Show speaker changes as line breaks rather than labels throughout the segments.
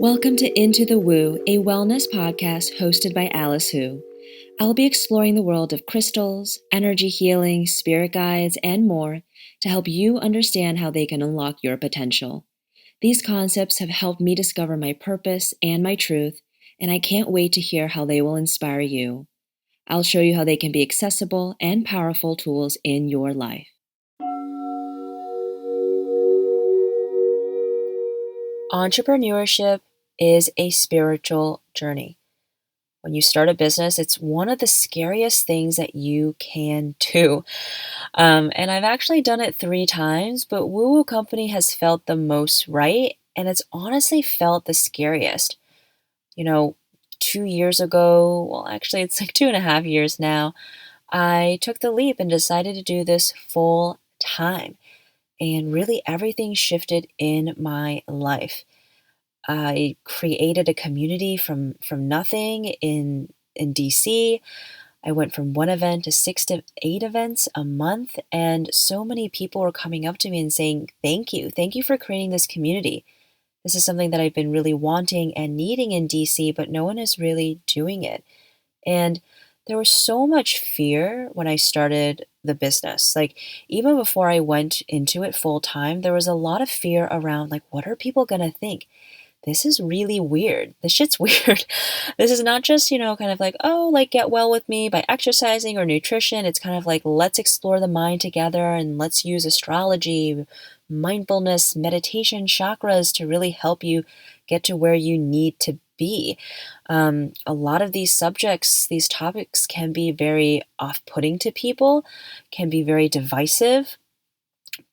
Welcome to Into the Woo, a wellness podcast hosted by Alice Hu. I'll be exploring the world of crystals, energy healing, spirit guides, and more to help you understand how they can unlock your potential. These concepts have helped me discover my purpose and my truth, and I can't wait to hear how they will inspire you. I'll show you how they can be accessible and powerful tools in your life. Entrepreneurship is a spiritual journey. When you start a business, it's one of the scariest things that you can do. And I've actually done it 3 times, but Woo Woo Company has felt the most right, and it's honestly felt the scariest. 2 years ago, well, actually, it's like 2.5 years now, I took the leap and decided to do this full time. And really, everything shifted in my life. I created a community from nothing in DC. I went from one event to 6 to 8 events a month, and so many people were coming up to me and saying, "Thank you. Thank you for creating this community. This is something that I've been really wanting and needing in DC, but no one is really doing it." And there was so much fear when I started the business. Like, even before I went into it full time, there was a lot of fear around, like, what are people going to think? This is really weird. This shit's weird. This is not just, kind of like, oh, like get well with me by exercising or nutrition. It's kind of like, let's explore the mind together and let's use astrology, mindfulness, meditation, chakras to really help you get to where you need to be. A lot of these subjects, these topics can be very off-putting to people, can be very divisive.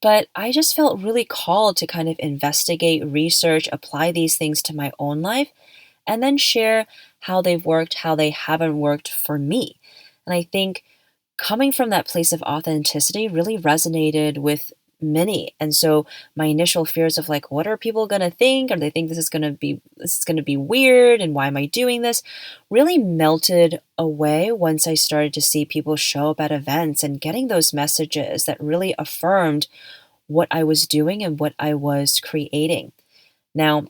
But I just felt really called to kind of investigate, research, apply these things to my own life, and then share how they've worked, how they haven't worked for me. And I think coming from that place of authenticity really resonated with many. And so my initial fears of like, what are people going to think? Or they think this is going to be weird, and why am I doing this? Really melted away once I started to see people show up at events and getting those messages that really affirmed what I was doing and what I was creating. Now,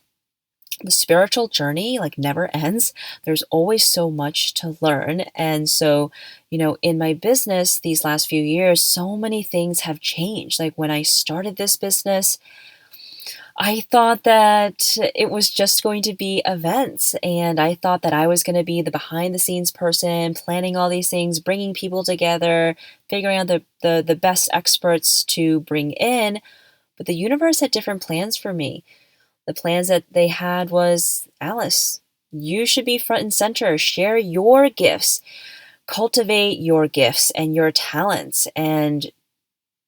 the spiritual journey like never ends. There's always so much to learn. And so, in my business these last few years, so many things have changed. Like when I started this business, I thought that it was just going to be events, and I thought that I was going to be the behind the scenes person, planning all these things, bringing people together, figuring out the best experts to bring in. But the universe had different plans for me. The plans that they had was, Alice, you should be front and center, share your gifts, cultivate your gifts and your talents, and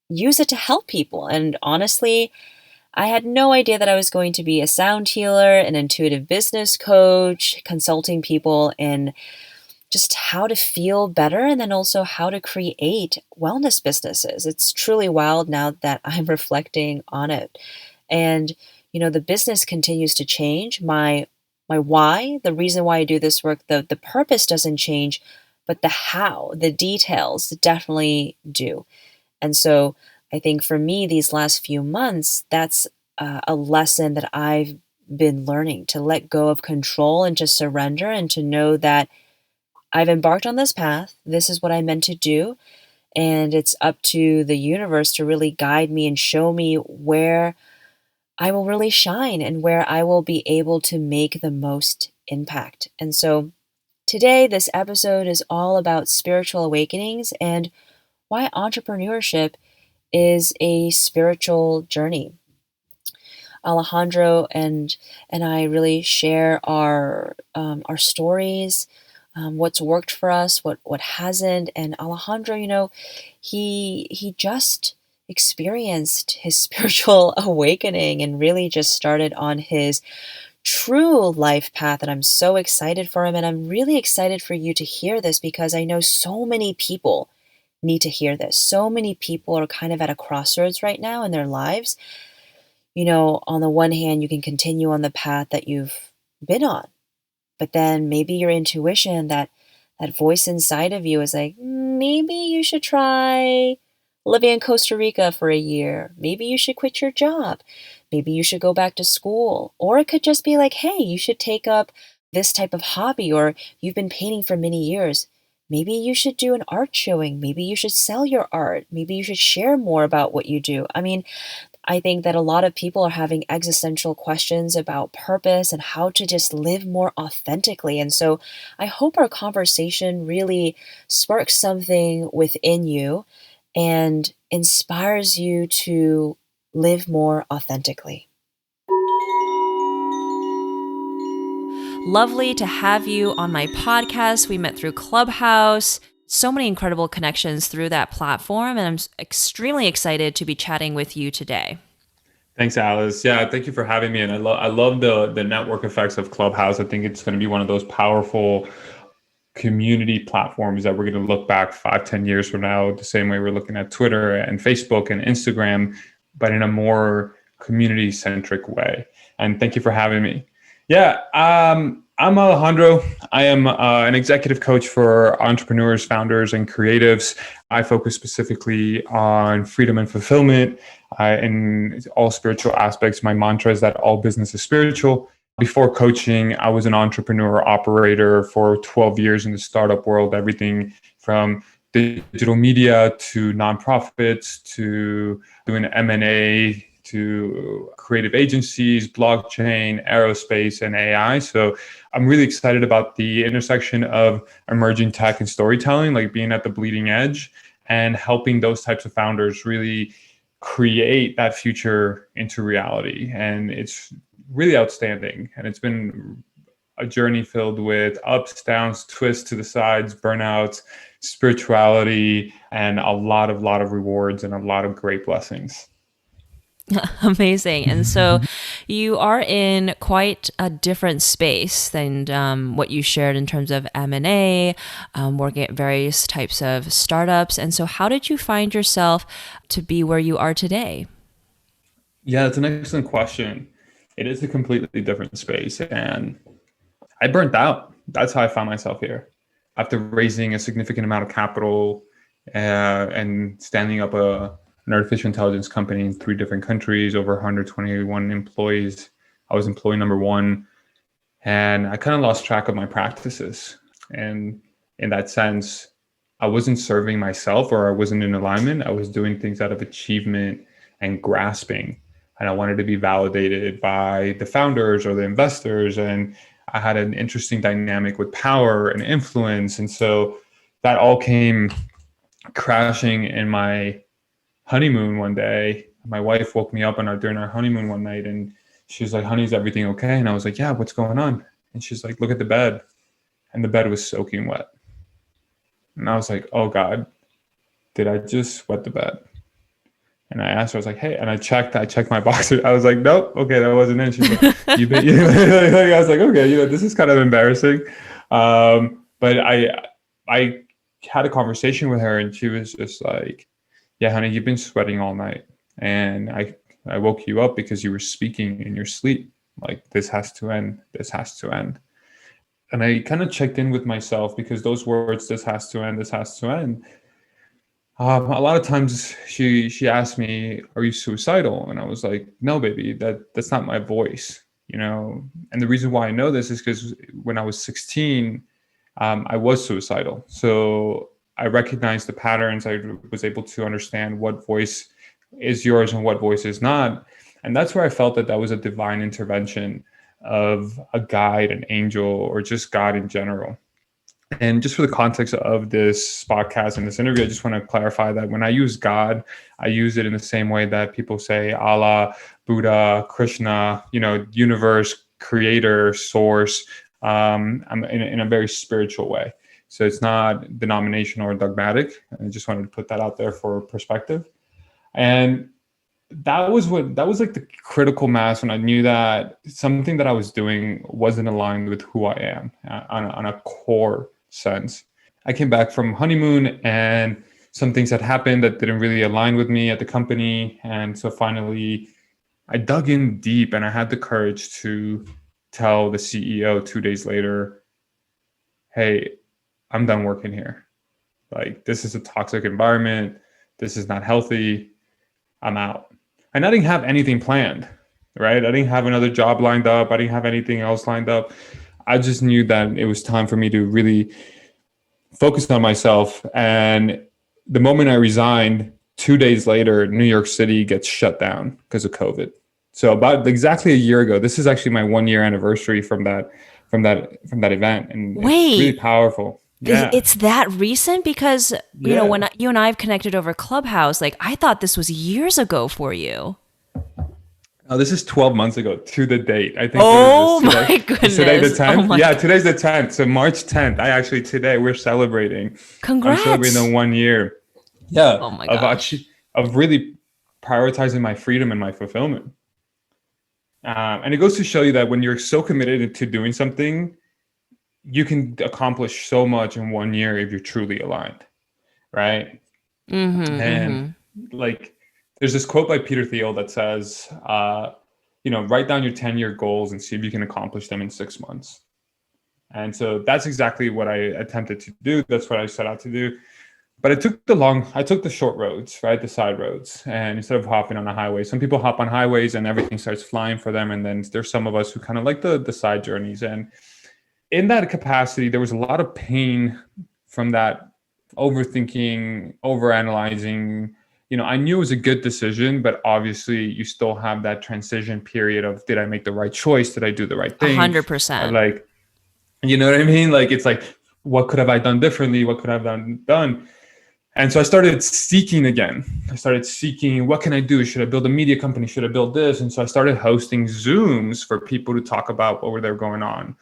use it to help people. And honestly, I had no idea that I was going to be a sound healer, an intuitive business coach, consulting people in just how to feel better and then also how to create wellness businesses. It's truly wild now that I'm reflecting on it. And, the business continues to change. My why, the reason why I do this work, the purpose doesn't change, but the how, the details definitely do. And so I think for me, these last few months, that's a lesson that I've been learning to let go of control and to surrender and to know that I've embarked on this path. This is what I meant to do. And it's up to the universe to really guide me and show me where I will really shine and where I will be able to make the most impact. And so today, this episode is all about spiritual awakenings and why entrepreneurship is a spiritual journey. Alejandro and I really share our stories, what's worked for us, what hasn't. And Alejandro, he just experienced his spiritual awakening and really just started on his true life path. And I'm so excited for him. And I'm really excited for you to hear this because I know so many people need to hear this. So many people are kind of at a crossroads right now in their lives. On the one hand, you can continue on the path that you've been on, but then maybe your intuition, that voice inside of you is like, maybe you should try living in Costa Rica for a year. Maybe you should quit your job. Maybe you should go back to school. Or it could just be like, hey, you should take up this type of hobby, or you've been painting for many years. Maybe you should do an art showing. Maybe you should sell your art. Maybe you should share more about what you do. I mean, I think that a lot of people are having existential questions about purpose and how to just live more authentically. And so I hope our conversation really sparks something within you and inspires you to live more authentically. Lovely to have you on my podcast. We met through Clubhouse. So many incredible connections through that platform, and I'm extremely excited to be chatting with you today.
Thanks, Alice. Yeah, thank you for having me. And I love the network effects of Clubhouse. I think it's going to be one of those powerful community platforms that we're going to look back 5, 10 years from now, the same way we're looking at Twitter and Facebook and Instagram, but in a more community centric way. And thank you for having me. Yeah, I'm Alejandro. I am an executive coach for entrepreneurs, founders, and creatives. I focus specifically on freedom and fulfillment in all spiritual aspects. My mantra is that all business is spiritual. Before coaching, I was an entrepreneur operator for 12 years in the startup world, everything from digital media to nonprofits to doing M&A to creative agencies, blockchain, aerospace, and AI. So I'm really excited about the intersection of emerging tech and storytelling, like being at the bleeding edge and helping those types of founders really create that future into reality. And it's really outstanding. And it's been a journey filled with ups, downs, twists to the sides, burnouts, spirituality, and a lot of rewards and a lot of great blessings.
Amazing. And so you are in quite a different space than what you shared in terms of M&A, working at various types of startups. And so how did you find yourself to be where you are today?
Yeah, that's an excellent question. It is a completely different space. And I burnt out. That's how I found myself here. After raising a significant amount of capital and standing up an artificial intelligence company in 3 different countries, over 121 employees. I was employee number 1, and I kind of lost track of my practices. And in that sense, I wasn't serving myself, or I wasn't in alignment. I was doing things out of achievement and grasping. And I wanted to be validated by the founders or the investors. And I had an interesting dynamic with power and influence. And so that all came crashing in my honeymoon one day. My wife woke me up during our honeymoon one night, and she was like, "Honey, is everything okay?" And I was like, "Yeah, what's going on?" And she's like, "Look at the bed." And the bed was soaking wet. And I was like, "Oh God, did I just wet the bed?" And I asked her, I was like, "Hey," and I checked my boxer. I was like, "Nope, okay, that wasn't it." She's like, "You been?" I was like, "Okay, this is kind of embarrassing." But I had a conversation with her, and she was just like, "Yeah, honey, you've been sweating all night, and I woke you up because you were speaking in your sleep. Like, this has to end. This has to end." And I kind of checked in with myself, because those words, "this has to end, this has to end," a lot of times she asked me, "Are you suicidal?" And I was like, "No, baby, that's not my voice." And the reason why I know this is because when I was 16, I was suicidal. So I recognized the patterns. I was able to understand what voice is yours and what voice is not. And that's where I felt that was a divine intervention of a guide, an angel, or just God in general. And just for the context of this podcast and this interview, I just want to clarify that when I use God, I use it in the same way that people say Allah, Buddha, Krishna, universe, creator, source. I'm in a very spiritual way. So it's not denominational or dogmatic. I just wanted to put that out there for perspective. And that was like the critical mass when I knew that something that I was doing wasn't aligned with who I am on a core sense. I came back from honeymoon, and some things had happened that didn't really align with me at the company. And so finally I dug in deep, and I had the courage to tell the CEO 2 days later, "Hey, I'm done working here. Like, this is a toxic environment. This is not healthy. I'm out. And I didn't have anything planned, right? I didn't have another job lined up. I didn't have anything else lined up. I just knew that it was time for me to really focus on myself. And the moment I resigned, 2 days later, New York City gets shut down because of COVID. So about exactly a year ago, this is actually my 1 year anniversary from that event, and it's really
Wait,
powerful. Yeah,
it's that recent? Because,
yeah.
when you and I have connected over Clubhouse, like, I thought this was years ago for you.
Oh, this is 12 months ago to the date. I think, what is this
Oh
today?
my
Is today the
goodness. Oh
10th?
my
Yeah,
God.
today's the 10th. So March 10th. Today we're celebrating. I'm celebrating the
Congrats.
1 year. Yeah,
Oh my
of
gosh.
actually of really prioritizing my freedom and my fulfillment. And it goes to show you that when you're so committed to doing something, you can accomplish so much in 1 year if you're truly aligned, right?
Mm-hmm,
And
mm-hmm.
like, there's this quote by Peter Thiel that says, write down your 10-year goals and see if you can accomplish them in 6 months. And so that's exactly what I attempted to do. That's what I set out to do. But I took the short roads, right? The side roads. And instead of hopping on a highway, some people hop on highways and everything starts flying for them. And then there's some of us who kind of like the side journeys. And in that capacity, there was a lot of pain from that overthinking, overanalyzing. I knew it was a good decision, but obviously you still have that transition period of, did I make the right choice? Did I do the right
A
thing?
hundred percent.
Like, you know what I mean? Like, it's like, what could have I done differently? What could I have done? And so I started seeking again. I started seeking, what can I do? Should I build a media company? Should I build this? And so I started hosting Zooms for people to talk about what were there going on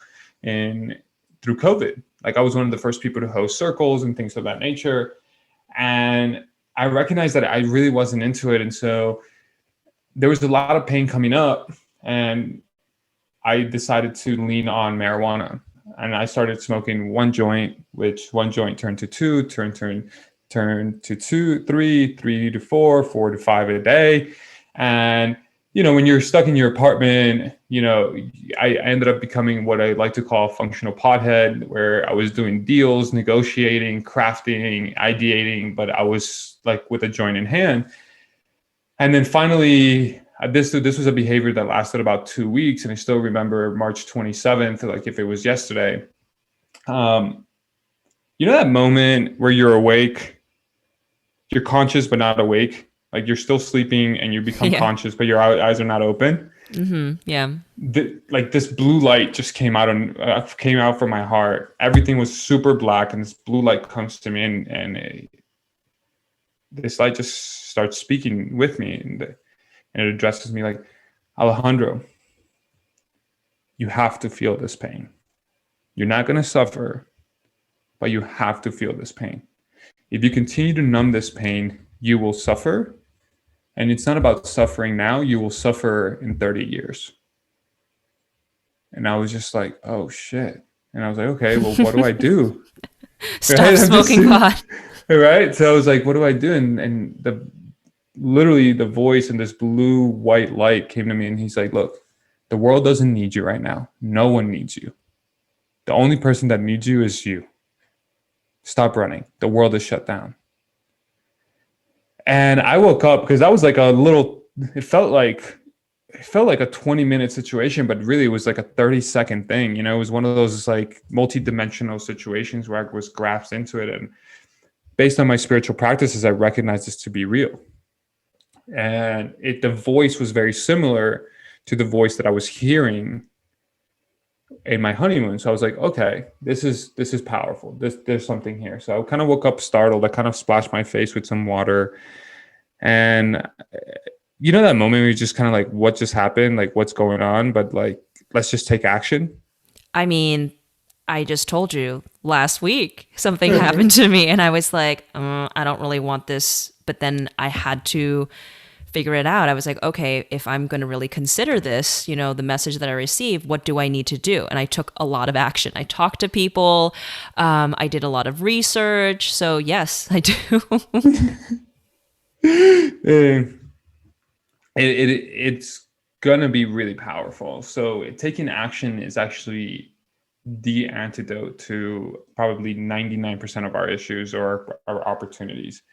through COVID. Like, I was one of the first people to host circles and things of that nature. And I recognized that I really wasn't into it. And so there was a lot of pain coming up, and I decided to lean on marijuana. And I started smoking one joint, which one joint turned to two, turned to two, three to four, 4 to 5 a day. And, when you're stuck in your apartment, I ended up becoming what I like to call a functional pothead, where I was doing deals, negotiating, crafting, ideating, but I was like with a joint in hand. And then finally, this was a behavior that lasted about 2 weeks. And I still remember March 27th, like if it was yesterday. That moment where you're awake, you're conscious but not awake, like you're still sleeping and you become
Yeah.
conscious but your eyes are not open.
Mm-hmm. Yeah.
Like, this blue light just came out from my heart. Everything was super black, and this blue light comes to me, and this light just starts speaking with me, and it addresses me like, Alejandro, you have to feel this pain. You're not going to suffer, but you have to feel this pain. If you continue to numb this pain, you will suffer. And it's not about suffering now, you will suffer in 30 years. And I was just like, oh shit. And I was like, okay, well, what do I do?
Stop
Right? I'm just
smoking pot.
right. So I was like, what do I do? And literally the voice and this blue white light came to me, and he's like, look, the world doesn't need you right now. No one needs you. The only person that needs you is you. Stop running. The world is shut down. And I woke up because that was like it felt like a 20-minute situation, but really it was like a 30-second thing. It was one of those like multi-dimensional situations where I was grasped into it. And based on my spiritual practices, I recognized this to be real. And the voice was very similar to the voice that I was hearing in my honeymoon. So I was like, okay, this is powerful. There's something here. So I kind of woke up startled. I kind of splashed my face with some water. And that moment where you're just kind of like, what just happened? Like, what's going on? But like, let's just take action.
I mean, I just told you last week something happened to me, and I was like, I don't really want this. But then I had to figure it out. I was like, okay, if I'm going to really consider this, the message that I receive, what do I need to do? And I took a lot of action. I talked to people. I did a lot of research. So yes, I do.
It's gonna be really powerful. So taking action is actually the antidote to probably 99% of our issues or our opportunities.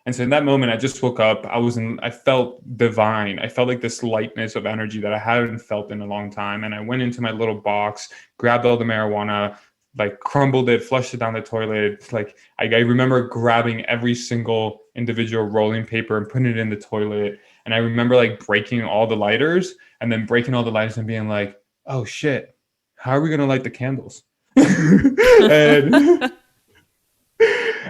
And so in that moment, I just woke up. I felt divine. I felt like this lightness of energy that I hadn't felt in a long time. And I went into my little box, grabbed all the marijuana, like crumbled it, flushed it down the toilet. Like I remember grabbing every single individual rolling paper and putting it in the toilet. And I remember like breaking all the lighters and then breaking all the lighters and being like, oh shit, how are we going to light the candles? and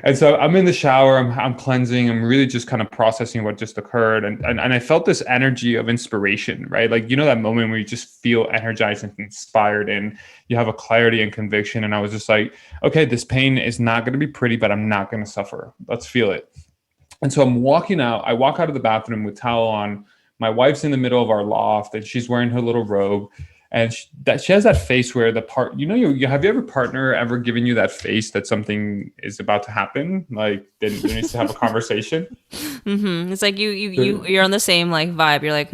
And so I'm in the shower, I'm cleansing, I'm really just kind of processing what just occurred. And I felt this energy of inspiration, right? Like, you know, that moment where you just feel energized and inspired and you have a clarity and conviction. And I was just like, okay, this pain is not going to be pretty, but I'm not going to suffer. Let's feel it. And so I'm walking out. I walk out of the bathroom with towel on. My wife's in the middle of our loft and she's wearing her little robe. And she has that face where you have you ever partner ever given you that face that something is about to happen? Like they needs to have a conversation.
Mm-hmm. It's like you're on the same like vibe. You're like,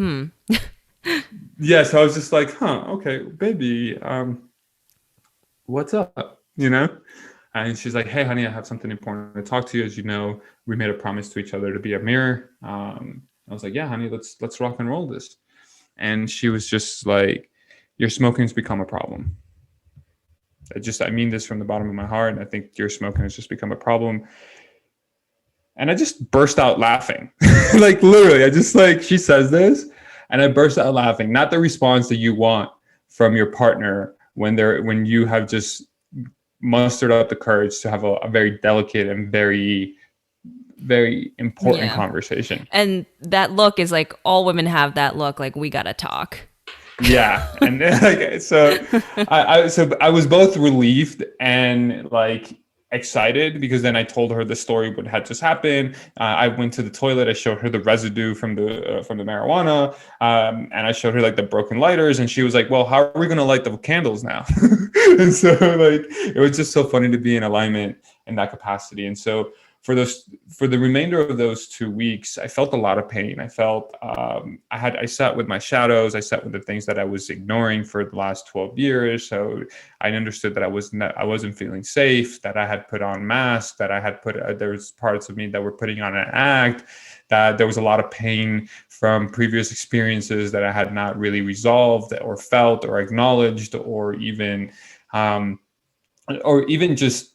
Yeah. So I was just like, okay, baby, what's up? You know? And she's like, hey, honey, I have something important to talk to you. As you know, we made a promise to each other to be a mirror. I was like, yeah, honey, let's rock and roll this. And she was just like, your smoking's become a problem. I mean this from the bottom of my heart. And I think your smoking has just become a problem. And I just burst out laughing. Like literally, I just like, she says this and I burst out laughing. Not the response that you want from your partner when you have just mustered up the courage to have a very delicate and very, very important conversation.
And that look is like all women have that look, like we gotta talk.
Yeah. And like, so I was both relieved and like excited because then I told her the story what had just happened. I went to the toilet. I showed her the residue from the marijuana, and I showed her like the broken lighters, and she was like, "Well, how are we going to light the candles now?" And so like it was just so funny to be in alignment in that capacity. And so for the remainder of those 2 weeks, I felt a lot of pain. I felt I sat with my shadows. I sat with the things that I was ignoring for the last 12 years. So I understood that I wasn't feeling safe, that I had put on masks, that I had there was parts of me that were putting on an act, that there was a lot of pain from previous experiences that I had not really resolved or felt or acknowledged or even just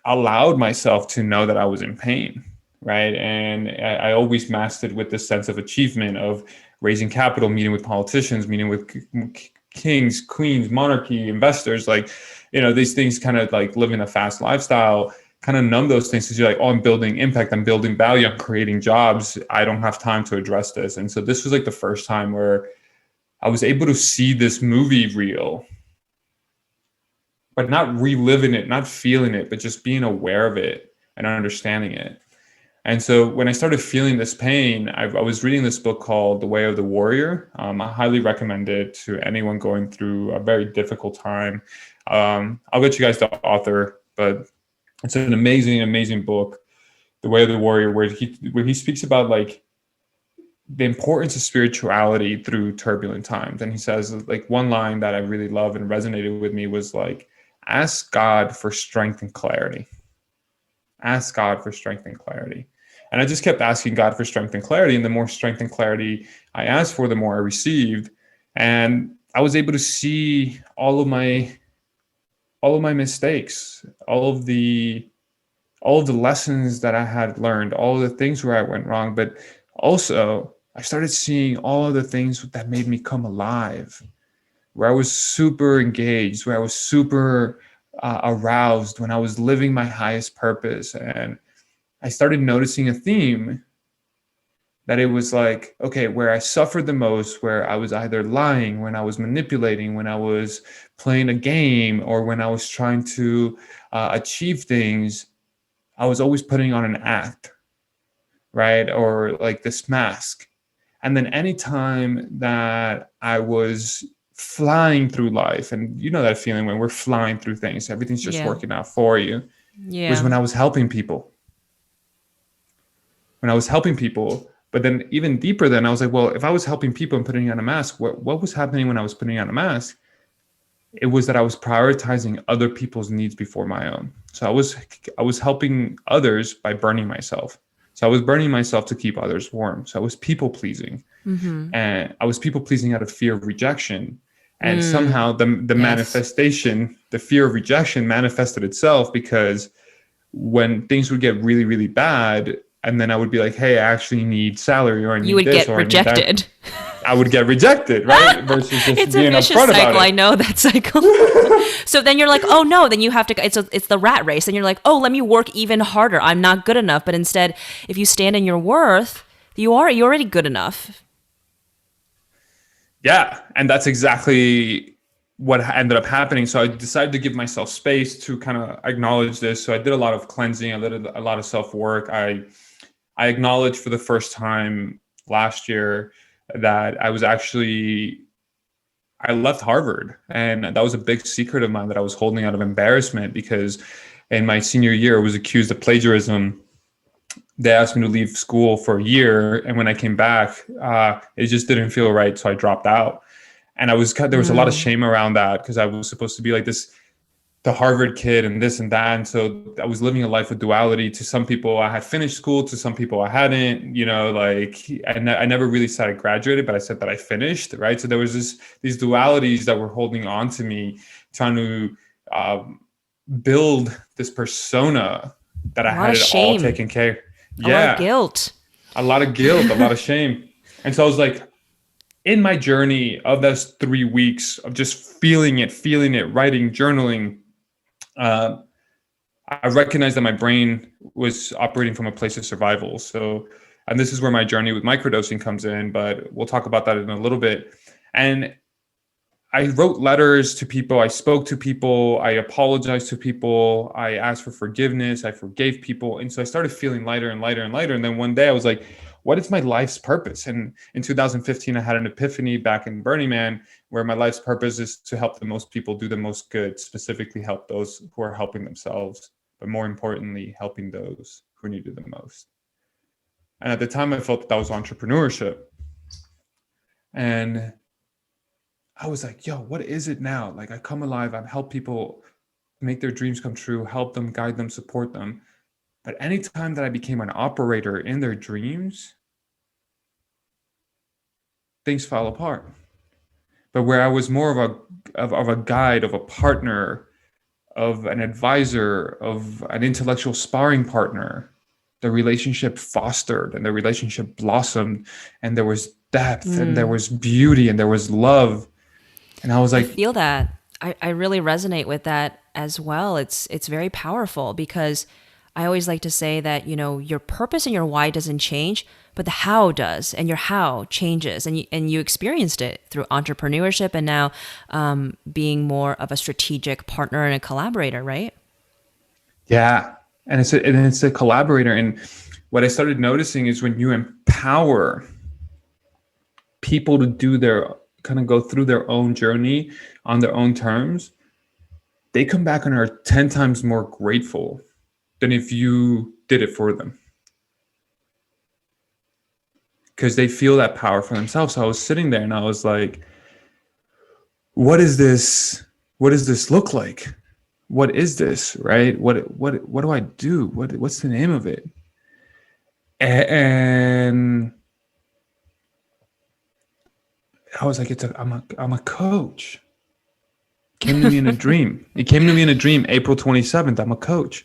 allowed myself to know that I was in pain, right? And I always masked it with this sense of achievement of raising capital, meeting with politicians, meeting with kings, queens, monarchy, investors, like, these things kind of like living a fast lifestyle, kind of numb those things because you're like, oh, I'm building impact, I'm building value, I'm creating jobs. I don't have time to address this. And so this was like the first time where I was able to see this movie reel, but not reliving it, not feeling it, but just being aware of it and understanding it. And so when I started feeling this pain, I was reading this book called The Way of the Warrior. I highly recommend it to anyone going through a very difficult time. I'll get you guys the author, but it's an amazing, amazing book, The Way of the Warrior, where he speaks about like the importance of spirituality through turbulent times. And he says like one line that I really love and resonated with me was like, ask God for strength and clarity. Ask God for strength and clarity. And I just kept asking God for strength and clarity. And the more strength and clarity I asked for, the more I received. And I was able to see all of my mistakes, all of the lessons that I had learned, all of the things where I went wrong. But also I started seeing all of the things that made me come alive, where I was super engaged, where I was super aroused, when I was living my highest purpose. And I started noticing a theme that it was like, okay, where I suffered the most, where I was either lying, when I was manipulating, when I was playing a game, or when I was trying to achieve things, I was always putting on an act, right? Or like this mask. And then anytime that I was flying through life, and you know that feeling when we're flying through things, everything's just working out for you, was when I was helping people. But then even deeper then I was like, well, if I was helping people and putting on a mask, what was happening when I was putting on a mask? it was that I was prioritizing other people's needs before my own. So I was helping others by burning myself. So I was burning myself to keep others warm. So I was people pleasing, and I was people pleasing out of fear of rejection. And somehow the manifestation, the fear of rejection manifested itself, because when things would get really, really bad, and then I would be like, hey, I actually need salary, or I need
You would
this,
get
or
rejected.
I need that. I would get rejected, right? Versus just
It's
being
a vicious
upfront about
cycle.
it.
I know that cycle. So then you're like, oh no, then you have to, it's the rat race. And you're like, oh, let me work even harder. I'm not good enough. But instead, if you stand in your worth, you're already good enough.
Yeah, and that's exactly what ended up happening. So I decided to give myself space to kind of acknowledge this. So I did a lot of cleansing. I did a lot of self work. I acknowledged for the first time last year that I left Harvard, and that was a big secret of mine that I was holding out of embarrassment, because in my senior year I was accused of plagiarism. They asked me to leave school for a year, and when I came back, it just didn't feel right, so I dropped out. And there was a lot of shame around that, because I was supposed to be like the Harvard kid and this and that. And so I was living a life of duality. To some people, I had finished school. To some people, I hadn't. I never really said I graduated, but I said that I finished, right? So there was these dualities that were holding on to me, trying to build this persona that I had it all taken care of.
A lot of guilt.
A lot of guilt, a lot of shame. And so I was like, in my journey of those 3 weeks of just feeling it, writing, journaling, I recognized that my brain was operating from a place of survival. So, and this is where my journey with microdosing comes in, but we'll talk about that in a little bit. And I wrote letters to people. I spoke to people. I apologized to people. I asked for forgiveness. I forgave people. And so I started feeling lighter and lighter and lighter. And then one day I was like, what is my life's purpose? And in 2015, I had an epiphany back in Burning Man, where my life's purpose is to help the most people do the most good, specifically help those who are helping themselves, but more importantly, helping those who need it the most. And at the time, I felt that was entrepreneurship. And I was like, yo, what is it now? Like, I come alive, I help people make their dreams come true, help them, guide them, support them. But anytime that I became an operator in their dreams, things fell apart. But where I was more of a guide, of a partner, of an advisor, of an intellectual sparring partner, the relationship fostered and the relationship blossomed, and there was depth and there was beauty and there was love. And I was like,
I feel that. I really resonate with that as well. It's very powerful, because I always like to say that, your purpose and your why doesn't change, but the how does, and your how changes. And you experienced it through entrepreneurship, and now being more of a strategic partner and a collaborator, right?
Yeah. And it's a collaborator. And what I started noticing is when you empower people to go through their own journey on their own terms, they come back and are 10 times more grateful than if you did it for them, because they feel that power for themselves. So I was sitting there and I was like, what is this look like? What is this, right? What do I do? What's the name of it? And I was like, I'm a coach. It came to me in a dream. April 27th. I'm a coach.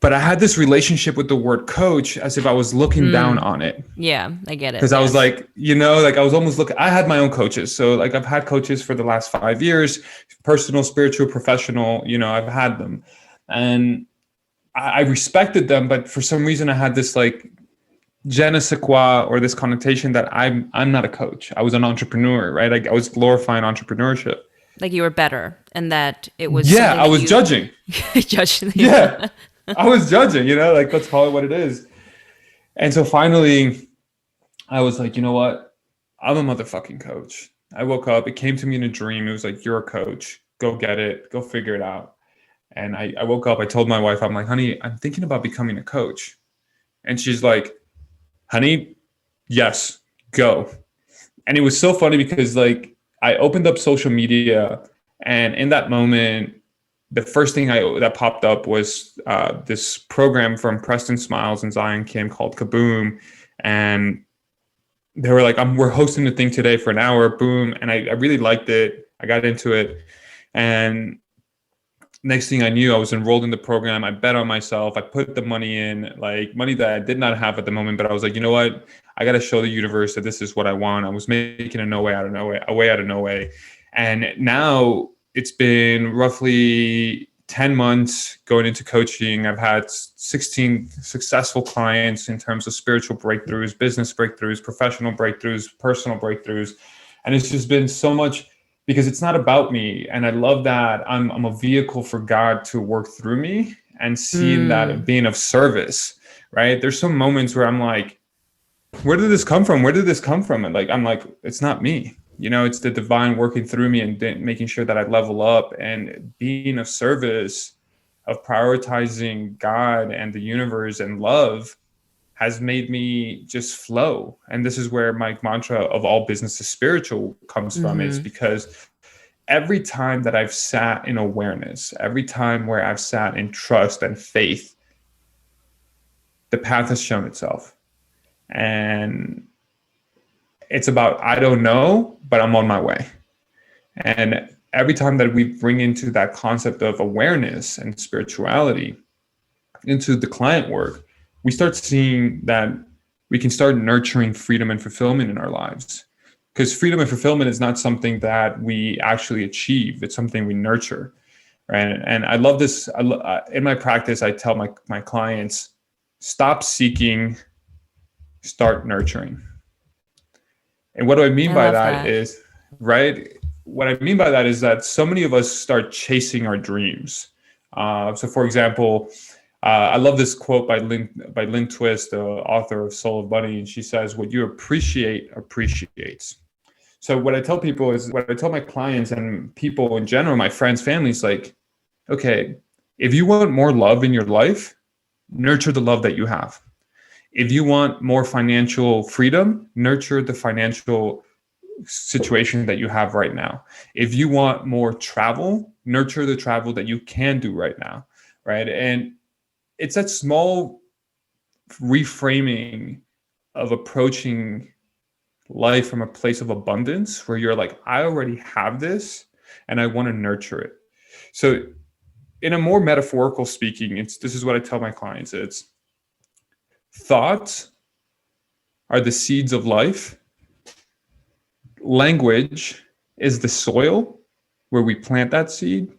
But I had this relationship with the word coach as if I was looking down on it.
Yeah, I get it.
Because I was like, I was almost looking, I had my own coaches. So like I've had coaches for the last 5 years, personal, spiritual, professional, I've had them. And I respected them, but for some reason I had this like je ne sais quoi, or this connotation that I'm not a coach. I was an entrepreneur, right? I was glorifying entrepreneurship.
Like you were better, and that it was.
Yeah, I was judging.
Judging.
Yeah, I was judging. Like let's call it what it is. And so finally, I was like, you know what? I'm a motherfucking coach. I woke up. It came to me in a dream. It was like, you're a coach. Go get it. Go figure it out. And I woke up. I told my wife, I'm like, honey, I'm thinking about becoming a coach. And she's like, honey, yes, go. And it was so funny because like I opened up social media And in that moment, the first thing that popped up was this program from Preston Smiles and Zion Kim called Kaboom. And they were like, we're hosting the thing today for an hour, boom. And I really liked it. I got into it. And next thing I knew, I was enrolled in the program. I bet on myself. I put the money in, like money that I did not have at the moment, but I was like, you know what? I got to show the universe that this is what I want. I was making a way out of no way. And now it's been roughly 10 months going into coaching. I've had 16 successful clients in terms of spiritual breakthroughs, business breakthroughs, professional breakthroughs, personal breakthroughs. And it's just been so much, because it's not about me. And I love that I'm a vehicle for God to work through me, and seeing that being of service, right? There's some moments where I'm like, where did this come from? Where did this come from? And like, I'm like, it's not me. You know, it's the divine working through me and making sure that I level up, and being of service, of prioritizing God and the universe and love has made me just flow. And this is where my mantra of all business is spiritual comes from. It's because every time that I've sat in awareness, every time where I've sat in trust and faith, the path has shown itself. And it's about, I don't know, but I'm on my way. And every time that we bring into that concept of awareness and spirituality into the client work, we start seeing that we can start nurturing freedom and fulfillment in our lives. Because freedom and fulfillment is not something that we actually achieve. It's something we nurture, right? And I love this. In my practice, I tell my clients, stop seeking, start nurturing. And what do I mean by that is, right? What I mean by that is that so many of us start chasing our dreams. So for example, I love this quote by Lynn Twist, the author of Soul of Money. And she says, what you appreciate appreciates. So what I tell people is, what I tell my clients and people in general, my friends, families, like, okay, if you want more love in your life, nurture the love that you have. If you want more financial freedom, nurture the financial situation that you have right now. If you want more travel, nurture the travel that you can do right now, right? And it's that small reframing of approaching life from a place of abundance where you're like, I already have this and I want to nurture it. So in a more metaphorical speaking, this is what I tell my clients. It's thoughts are the seeds of life. Language is the soil where we plant that seed.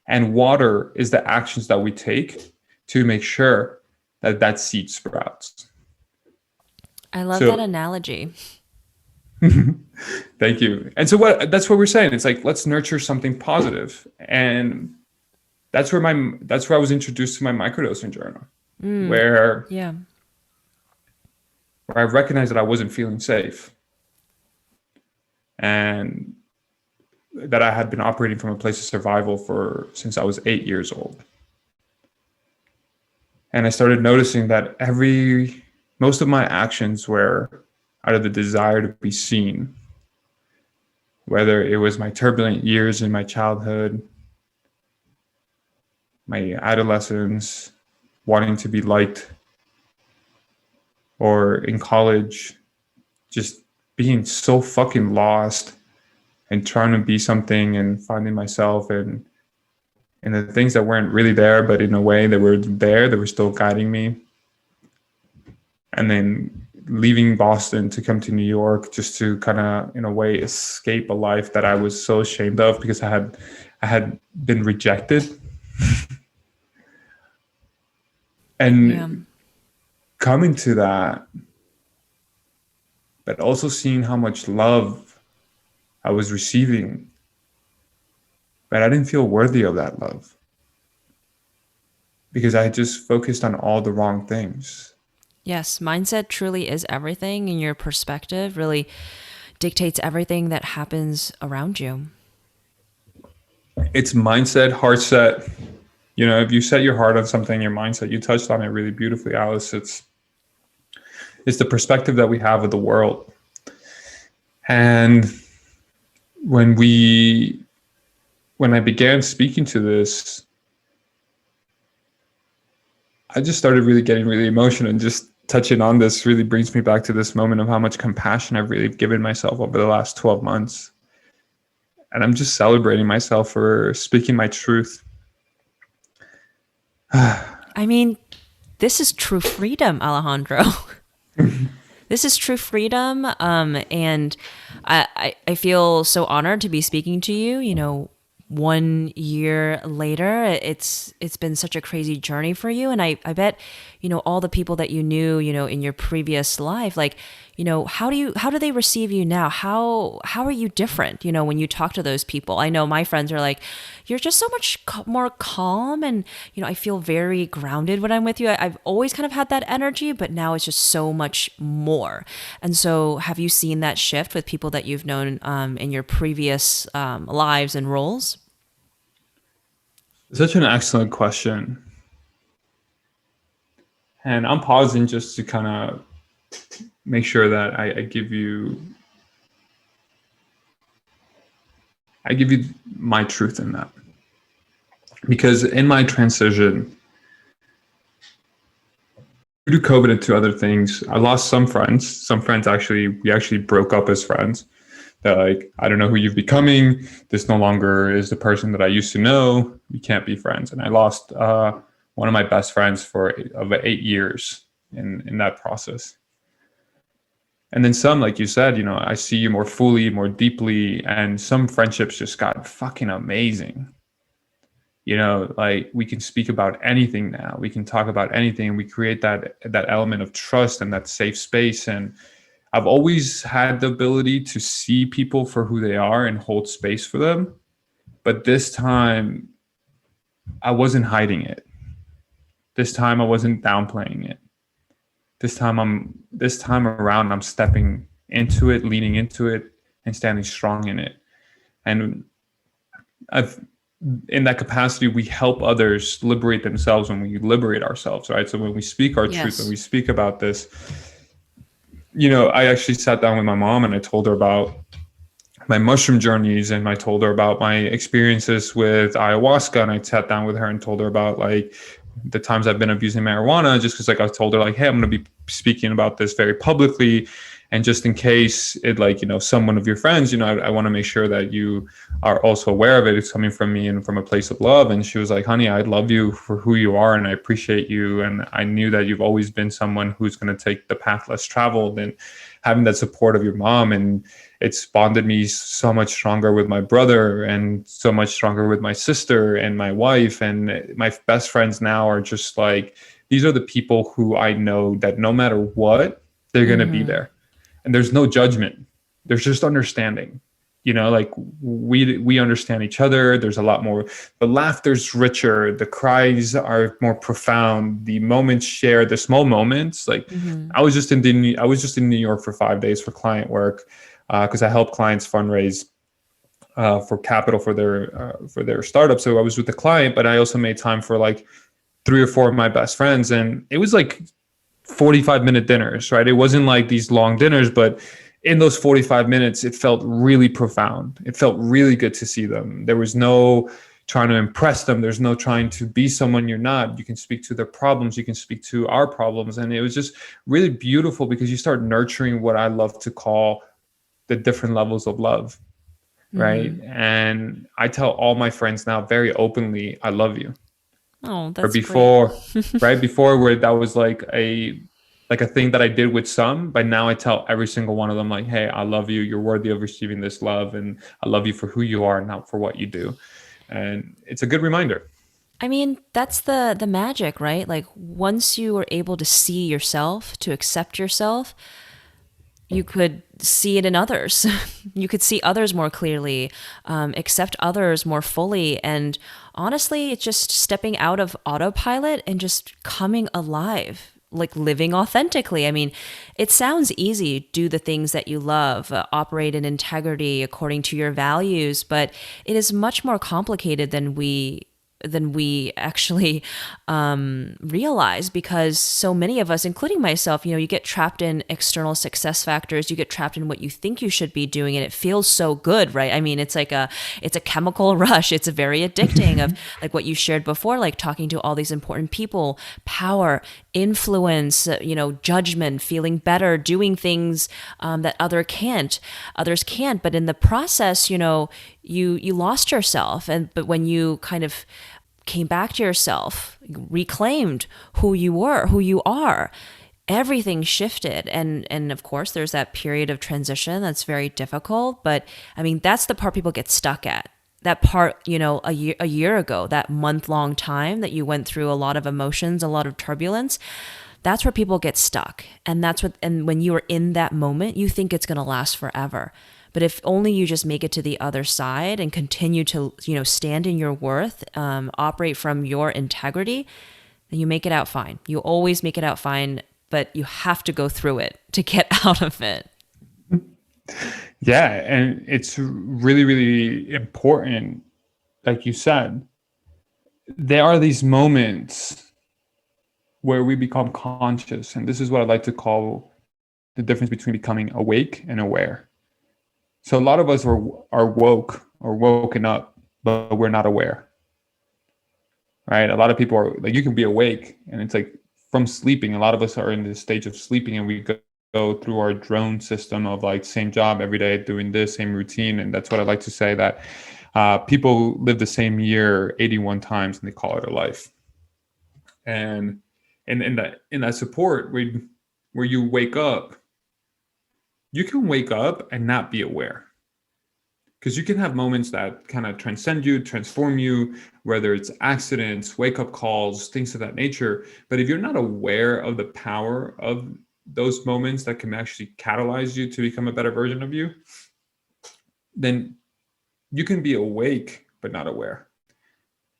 And water is the actions that we take to make sure that that seed sprouts.
I love that analogy.
Thank you. And so that's what we're saying. It's like, let's nurture something positive. And that's where I was introduced to my microdosing journal, where I recognized that I wasn't feeling safe, and that I had been operating from a place of survival since I was 8 years old. And I started noticing that most of my actions were out of the desire to be seen, whether it was my turbulent years in my childhood, my adolescence, wanting to be liked, or in college, just being so fucking lost and trying to be something and finding myself and the things that weren't really there, but in a way they were there, they were still guiding me. And then leaving Boston to come to New York just to kind of, in a way, escape a life that I was so ashamed of because I had been rejected. And coming to that, but also seeing how much love I was receiving, but I didn't feel worthy of that love because I just focused on all the wrong things.
Yes, mindset truly is everything, and your perspective really dictates everything that happens around you.
It's mindset, heart set. You know, if you set your heart on something, your mindset, you touched on it really beautifully, Alice. It's the perspective that we have of the world. And when we when I began speaking to this, I just started really getting really emotional, and just touching on this really brings me back to this moment of how much compassion I've really given myself over the last 12 months. And I'm just celebrating myself for speaking my truth.
I mean, this is true freedom, Alejandro. This is true freedom. And I feel so honored to be speaking to you. 1 year later, it's been such a crazy journey for you. And I bet, all the people that you knew, in your previous life, like, how do they receive you now? How are you different, when you talk to those people? I know my friends are like, you're just so much more calm, and, I feel very grounded when I'm with you. I've always kind of had that energy, but now it's just so much more. And so have you seen that shift with people that you've known in your previous lives and roles?
Such an excellent question. And I'm pausing just to kind of make sure that I give you my truth in that. Because in my transition, due to COVID and to other things, I lost some friends. Some friends we actually broke up as friends. They're like, I don't know who you're becoming. This no longer is the person that I used to know. We can't be friends. And I lost one of my best friends for over 8 years in that process. And then some, like you said, I see you more fully, more deeply, and some friendships just got fucking amazing. Like we can speak about anything now. We can talk about anything. We create that element of trust and that safe space. And I've always had the ability to see people for who they are and hold space for them. But this time, I wasn't hiding it. This time, I wasn't downplaying it. This time around, I'm stepping into it, leaning into it, and standing strong in it. And in that capacity, we help others liberate themselves when we liberate ourselves, right? So when we speak our truth, when we speak about this, I actually sat down with my mom and I told her about my mushroom journeys, and I told her about my experiences with ayahuasca, and I sat down with her and told her about like the times I've been abusing marijuana, just because like I told her like, hey, I'm going to be speaking about this very publicly, and just in case it someone of your friends, I want to make sure that you are also aware of it. It's coming from me and from a place of love. And she was like, honey, I love you for who you are, and I appreciate you, and I knew that you've always been someone who's going to take the path less traveled, and having that support of your mom, and it's bonded me so much stronger with my brother, and so much stronger with my sister and my wife. And my best friends now are just like, these are the people who I know that no matter what, they're going to be there. And there's no judgment. There's just understanding. Like we understand each other. There's a lot more. The laughter's richer. The cries are more profound. The moments shared, the small moments. Like I was just in New York for 5 days for client work, because I help clients fundraise for capital for their startup. So I was with the client, but I also made time for like 3 or 4 of my best friends, and it was like 45-minute dinners, right? It wasn't like these long dinners, but in those 45 minutes, it felt really profound. It felt really good to see them. There was no trying to impress them. There's no trying to be someone you're not. You can speak to their problems. You can speak to our problems. And it was just really beautiful, because you start nurturing what I love to call the different levels of love, right? And I tell all my friends now very openly, I love you.
Oh, that's
before,
great.
right before, where that was like a thing that I did with some, but now I tell every single one of them like, hey, I love you. You're worthy of receiving this love, and I love you for who you are, not for what you do. And it's a good reminder.
I mean, that's the magic, right? Like once you are able to see yourself, to accept yourself, you could see it in others. You could see others more clearly, accept others more fully. And honestly, it's just stepping out of autopilot and just coming alive, like living authentically. I mean, it sounds easy. Do the things that you love, operate in integrity according to your values, but it is much more complicated than we than we actually realize, because so many of us, including myself, you get trapped in external success factors. You get trapped in what you think you should be doing, and it feels so good, right? I mean, it's a chemical rush. It's very addicting of like what you shared before, like talking to all these important people, power, influence, judgment, feeling better, doing things that others can't. But in the process, you lost yourself. But when you kind of came back to yourself, reclaimed who you were, who you are, everything shifted. And of course there's that period of transition that's very difficult. But I mean, that's the part people get stuck at. That part, a year ago, that month-long time that you went through a lot of emotions, a lot of turbulence, that's where people get stuck. And when you are in that moment, you think it's going to last forever. But if only you just make it to the other side and continue to, stand in your worth, operate from your integrity, then you make it out fine. You always make it out fine, but you have to go through it to get out of it.
Yeah, and it's really, really important, like you said. There are these moments where we become conscious, and this is what I like to call the difference between becoming awake and aware. So a lot of us are woke or woken up, but we're not aware, right? A lot of people are like, you can be awake, and it's like from sleeping. A lot of us are in this stage of sleeping, and we go through our drone system of like same job every day, doing this same routine. And that's what I like to say, that people live the same year 81 times, and they call it a life. And in that support where you wake up, you can wake up and not be aware, because you can have moments that kind of transcend you, transform you, whether it's accidents, wake up calls, things of that nature. But if you're not aware of the power of those moments that can actually catalyze you to become a better version of you, then you can be awake but not aware.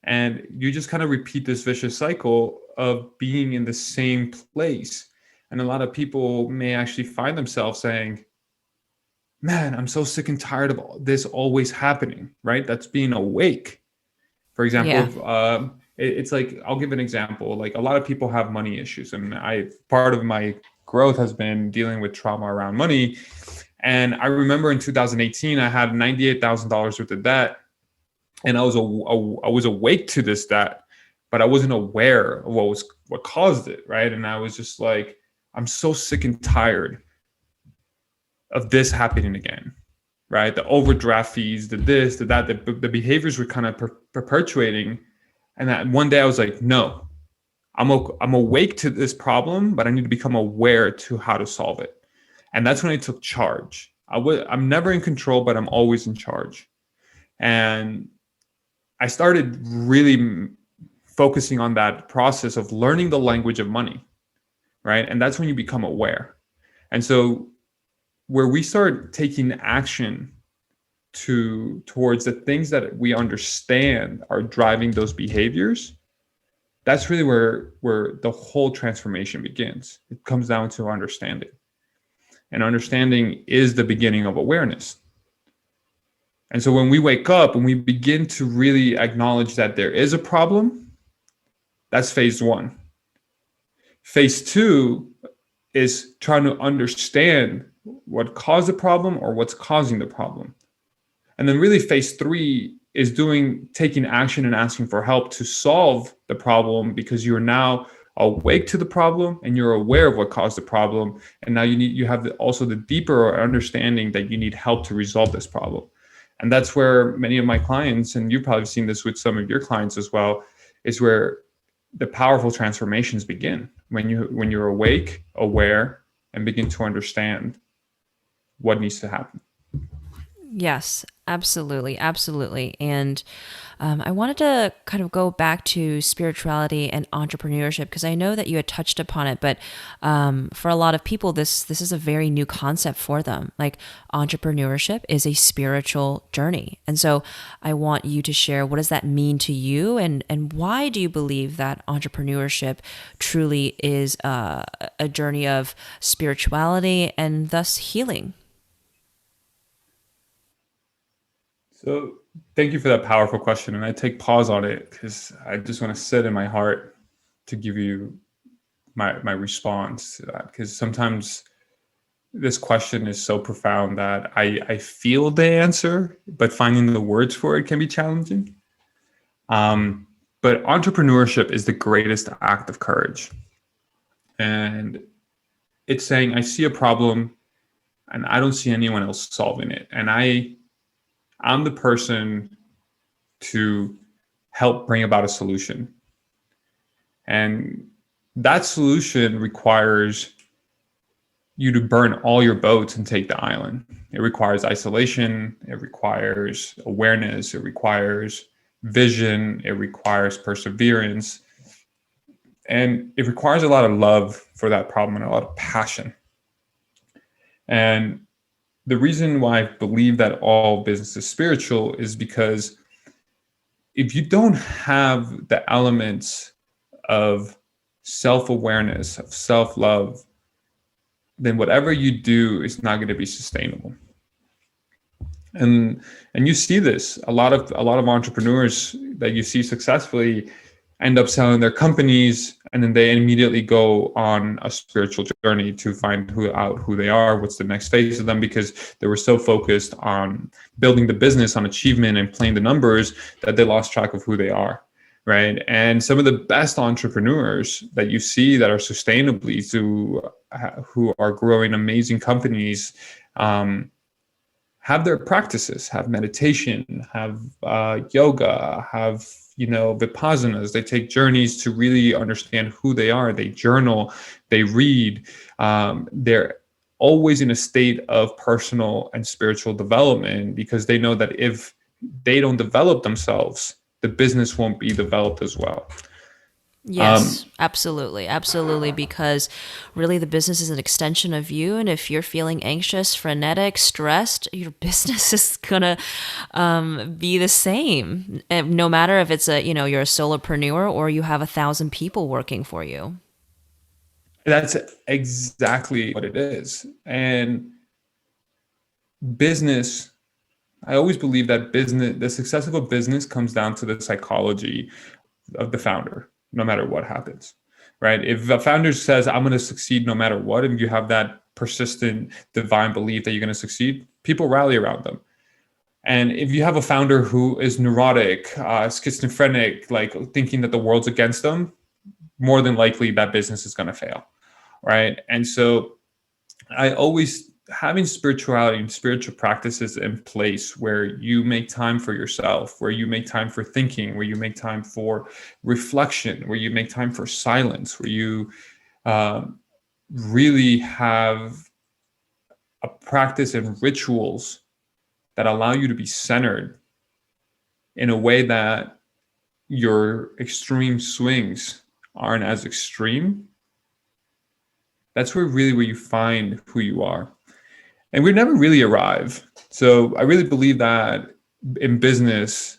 And you just kind of repeat this vicious cycle of being in the same place. And a lot of people may actually find themselves saying, man, I'm so sick and tired of this always happening, right? That's being awake. For example,
Yeah.
It's like, I'll give an example. Like, a lot of people have money issues, and part of my growth has been dealing with trauma around money. And I remember in 2018, I had $98,000 worth of debt, and I was awake to this debt, but I wasn't aware of what caused it, right? And I was just like, I'm so sick and tired of this happening again, right? The overdraft fees, the this, the that, the behaviors were kind of perpetuating. And that one day I was like, no, I'm awake to this problem, but I need to become aware to how to solve it. And that's when I took charge. I'm never in control, but I'm always in charge. And I started really focusing on that process of learning the language of money, right? And that's when you become aware. And so where we start taking action towards the things that we understand are driving those behaviors, that's really where the whole transformation begins. It comes down to understanding. And understanding is the beginning of awareness. And so when we wake up and we begin to really acknowledge that there is a problem, that's phase one. Phase two is trying to understand what caused the problem or what's causing the problem. And then really phase three is taking action and asking for help to solve the problem, because you're now awake to the problem and you're aware of what caused the problem. And now you have also the deeper understanding that you need help to resolve this problem. And that's where many of my clients, and you've probably seen this with some of your clients as well, is where the powerful transformations begin, when you're awake, aware, and begin to understand what needs to happen.
Yes, absolutely. Absolutely. And I wanted to kind of go back to spirituality and entrepreneurship, because I know that you had touched upon it, but for a lot of people, this is a very new concept for them. Like, entrepreneurship is a spiritual journey. And so I want you to share, what does that mean to you? And why do you believe that entrepreneurship truly is a journey of spirituality and thus healing?
So Thank you for that powerful question. And I take pause on it because I just want to sit in my heart to give you my response to that. Because sometimes this question is so profound that I feel the answer, but finding the words for it can be challenging. But entrepreneurship is the greatest act of courage. And it's saying, I see a problem and I don't see anyone else solving it. And I'm the person to help bring about a solution. And that solution requires you to burn all your boats and take the island. It requires isolation. It requires awareness. It requires vision. It requires perseverance. And it requires a lot of love for that problem and a lot of passion. And the reason why I believe that all business is spiritual is because if you don't have the elements of self-awareness, of self-love, then whatever you do is not going to be sustainable. And you see this, a lot of entrepreneurs that you see successfully end up selling their companies, and then they immediately go on a spiritual journey to find out who they are, what's the next phase of them, because they were so focused on building the business, on achievement and playing the numbers, that they lost track of who they are, right? And some of the best entrepreneurs that you see that are sustainably who are growing amazing companies, have their practices, have meditation, have yoga, have vipassanas. They take journeys to really understand who they are. They journal, they read. They're always in a state of personal and spiritual development, because they know that if they don't develop themselves, the business won't be developed as well.
Yes, absolutely. Absolutely. Because really the business is an extension of you. And if you're feeling anxious, frenetic, stressed, your business is going to be the same. And no matter if it's you're a solopreneur or you have 1,000 people working for you.
That's exactly what it is. And business, I always believe that the success of a business comes down to the psychology of the founder, no matter what happens, right? If a founder says, I'm going to succeed no matter what, and you have that persistent divine belief that you're going to succeed, people rally around them. And if you have a founder who is neurotic, schizophrenic, like thinking that the world's against them, more than likely that business is going to fail, right? And so I always, having spirituality and spiritual practices in place where you make time for yourself, where you make time for thinking, where you make time for reflection, where you make time for silence, where you really have a practice and rituals that allow you to be centered in a way that your extreme swings aren't as extreme. That's where you find who you are. And we never really arrive. So I really believe that in business,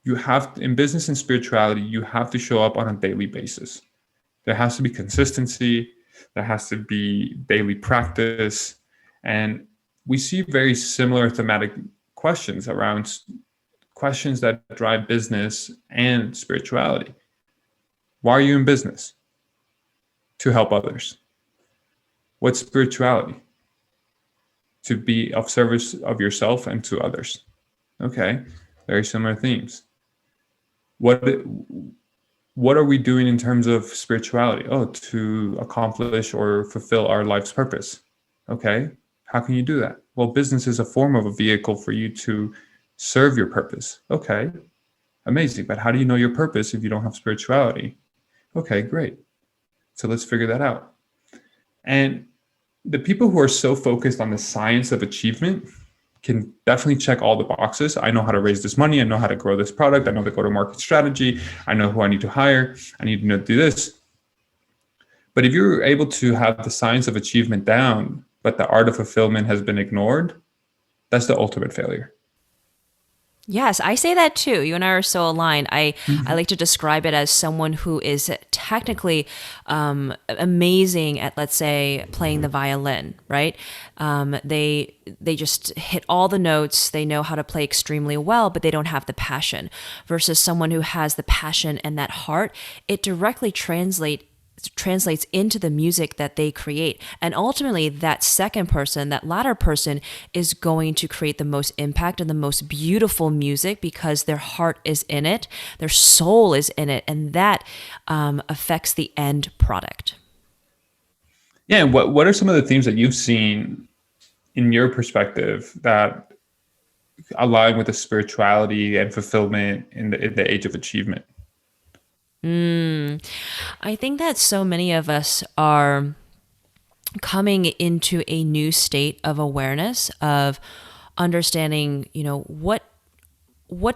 in business and spirituality, you have to show up on a daily basis. There has to be consistency. There has to be daily practice. And we see very similar thematic questions around questions that drive business and spirituality. Why are you in business? To help others. What's spirituality? To be of service of yourself and to others. Okay, very similar themes. What are we doing in terms of spirituality? Oh, to accomplish or fulfill our life's purpose. Okay, how can you do that? Well, business is a form of a vehicle for you to serve your purpose. Okay, amazing. But how do you know your purpose if you don't have spirituality? Okay, great. So let's figure that out. And the people who are so focused on the science of achievement can definitely check all the boxes. I know how to raise this money. I know how to grow this product. I know the go-to-market strategy. I know who I need to hire. I need to do this. But if you're able to have the science of achievement down, but the art of fulfillment has been ignored, that's the ultimate failure.
Yes, I say that too. You and I are so aligned. I like to describe it as someone who is technically amazing at, let's say, playing the violin, right? They just hit all the notes. They know how to play extremely well, but they don't have the passion. Versus someone who has the passion and that heart, it directly translates into the music that they create. And ultimately, that second person, that latter person, is going to create the most impact and the most beautiful music because their heart is in it, their soul is in it, and that affects the end product.
Yeah. And what are some of the themes that you've seen in your perspective that align with the spirituality and fulfillment in the age of achievement?
I think that so many of us are coming into a new state of awareness of understanding, what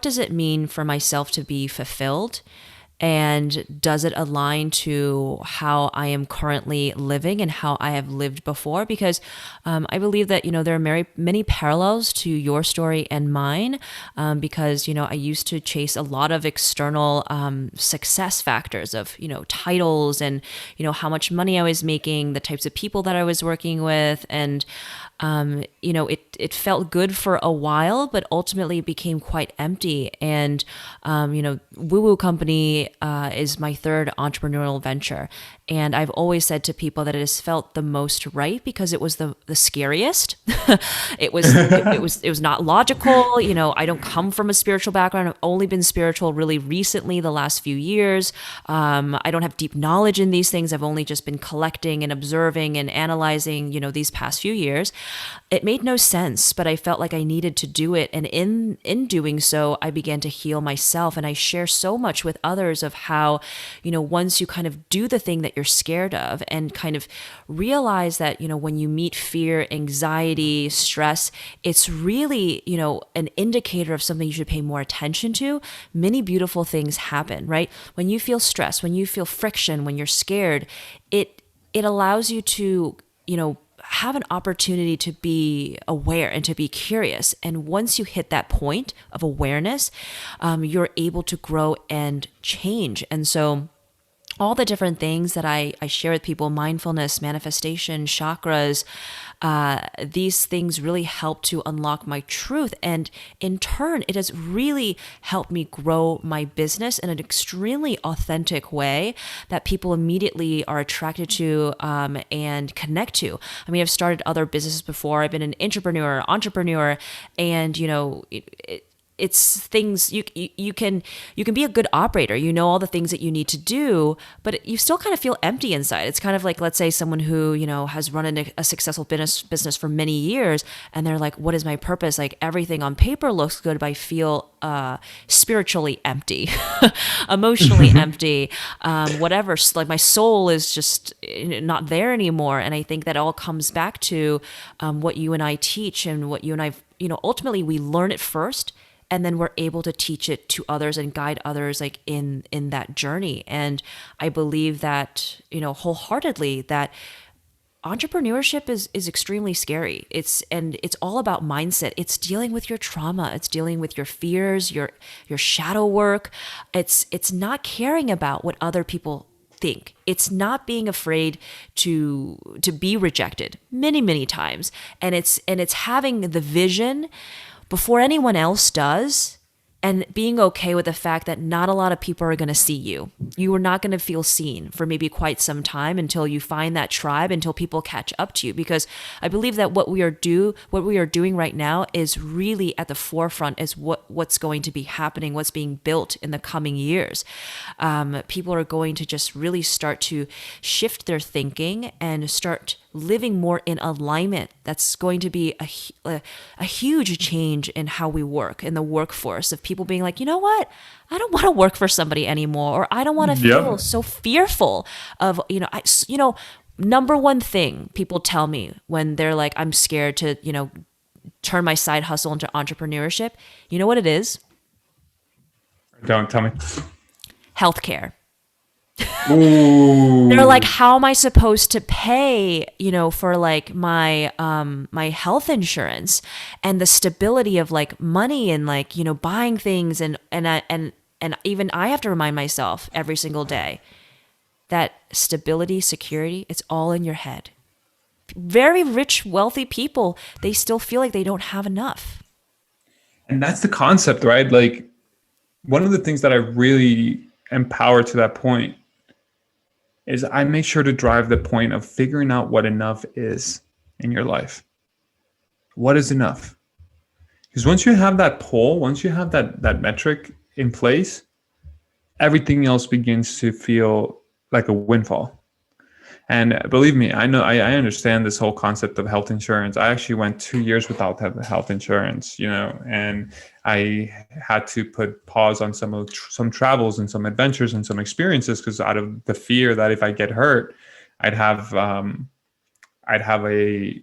does it mean for myself to be fulfilled? And does it align to how I am currently living and how I have lived before? Because I believe that, there are many parallels to your story and mine, because, I used to chase a lot of external success factors of, titles and, how much money I was making, the types of people that I was working with. And it felt good for a while, but ultimately it became quite empty. And, Woo Woo Company is my third entrepreneurial venture. And I've always said to people that it has felt the most right because it was the scariest. it was not logical. I don't come from a spiritual background. I've only been spiritual really recently, the last few years. I don't have deep knowledge in these things. I've only just been collecting and observing and analyzing, these past few years. It made no sense, but I felt like I needed to do it. And in doing so, I began to heal myself. And I share so much with others of how, once you kind of do the thing that you're scared of and kind of realize that, when you meet fear, anxiety, stress, it's really, an indicator of something you should pay more attention to. Many beautiful things happen, right? When you feel stress, when you feel friction, when you're scared, it allows you to, have an opportunity to be aware and to be curious. And once you hit that point of awareness, you're able to grow and change. And so all the different things that I share with people, mindfulness, manifestation, chakras, these things really help to unlock my truth. And in turn, it has really helped me grow my business in an extremely authentic way that people immediately are attracted to and connect to. I mean, I've started other businesses before. I've been an entrepreneur, and, it's things you can be a good operator. All the things that you need to do, but you still kind of feel empty inside. It's kind of like, let's say someone who, has run a successful business for many years, and they're like, what is my purpose? Like, everything on paper looks good, but I feel spiritually empty, emotionally empty, whatever. Like, my soul is just not there anymore. And I think that all comes back to what you and I teach, and what you and I, ultimately we learn it first, and then we're able to teach it to others and guide others, like in that journey. And I believe that, wholeheartedly, that entrepreneurship is extremely scary. It's all about mindset. It's dealing with your trauma. It's dealing with your fears, your shadow work. It's not caring about what other people think. It's not being afraid to be rejected many times. And it's having the vision before anyone else does, and being okay with the fact that not a lot of people are going to see you. You are not going to feel seen for maybe quite some time until you find that tribe, until people catch up to you. Because I believe that what we are doing right now is really at the forefront, is what's going to be happening, what's being built in the coming years. People are going to just really start to shift their thinking and start living more in alignment. That's going to be a huge change in how we work in the workforce, of people being like, you know what? I don't want to work for somebody anymore, or I don't want to feel so fearful of, number one thing people tell me when they're like, I'm scared to, turn my side hustle into entrepreneurship. You know what it is?
Don't tell me.
Healthcare. They're like,
Ooh.
how am I supposed to pay, for like my health insurance and the stability of like money and like, buying things and even I have to remind myself every single day that stability, security, it's all in your head. Very rich, wealthy people, they still feel like they don't have enough.
And that's the concept, right? Like, one of the things that I really empower to that point is I make sure to drive the point of figuring out what enough is in your life. What is enough? Because once you have that pole, once you have that metric in place, everything else begins to feel like a windfall. And believe me, I understand this whole concept of health insurance. I actually went 2 years without health insurance, and I had to put pause on some travels and some adventures and some experiences because out of the fear that if I get hurt, I'd have I'd have a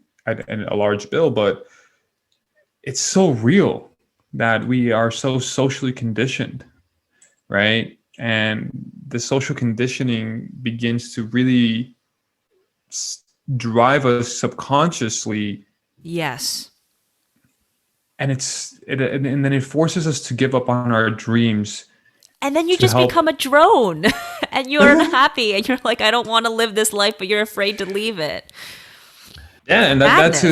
large bill. But it's so real that we are so socially conditioned, right? And the social conditioning begins to really drive us subconsciously,
Yes.
and and then it forces us to give up on our dreams
And then you
to
just
help.
become a drone and you're unhappy and you're like, I don't want to live this life, but you're afraid to leave it.
Yeah, and
Madness.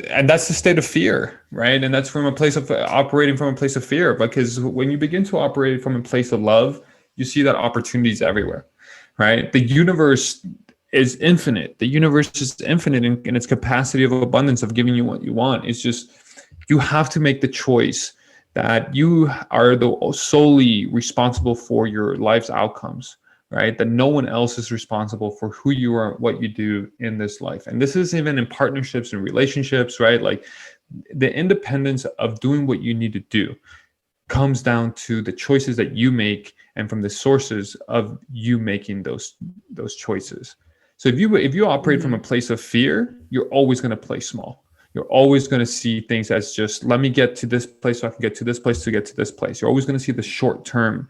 and that's the state of fear, right? And that's from a place of operating from a place of fear. Because when you begin to operate from a place of love, you see that opportunities everywhere, right? The universe is infinite. The universe is infinite in its capacity of abundance of giving you what you want. It's just you have to make the choice that you are the solely responsible for your life's outcomes, right? That no one else is responsible for who you are, what you do in this life. And this is even in partnerships and relationships, right? Like the independence of doing what you need to do comes down to the choices that you make and from the sources of you making those choices. So if you operate from a place of fear, you're always going to play small. You're always going to see things as just let me get to this place so I can get to this place to get to this place. You're always going to see the short-term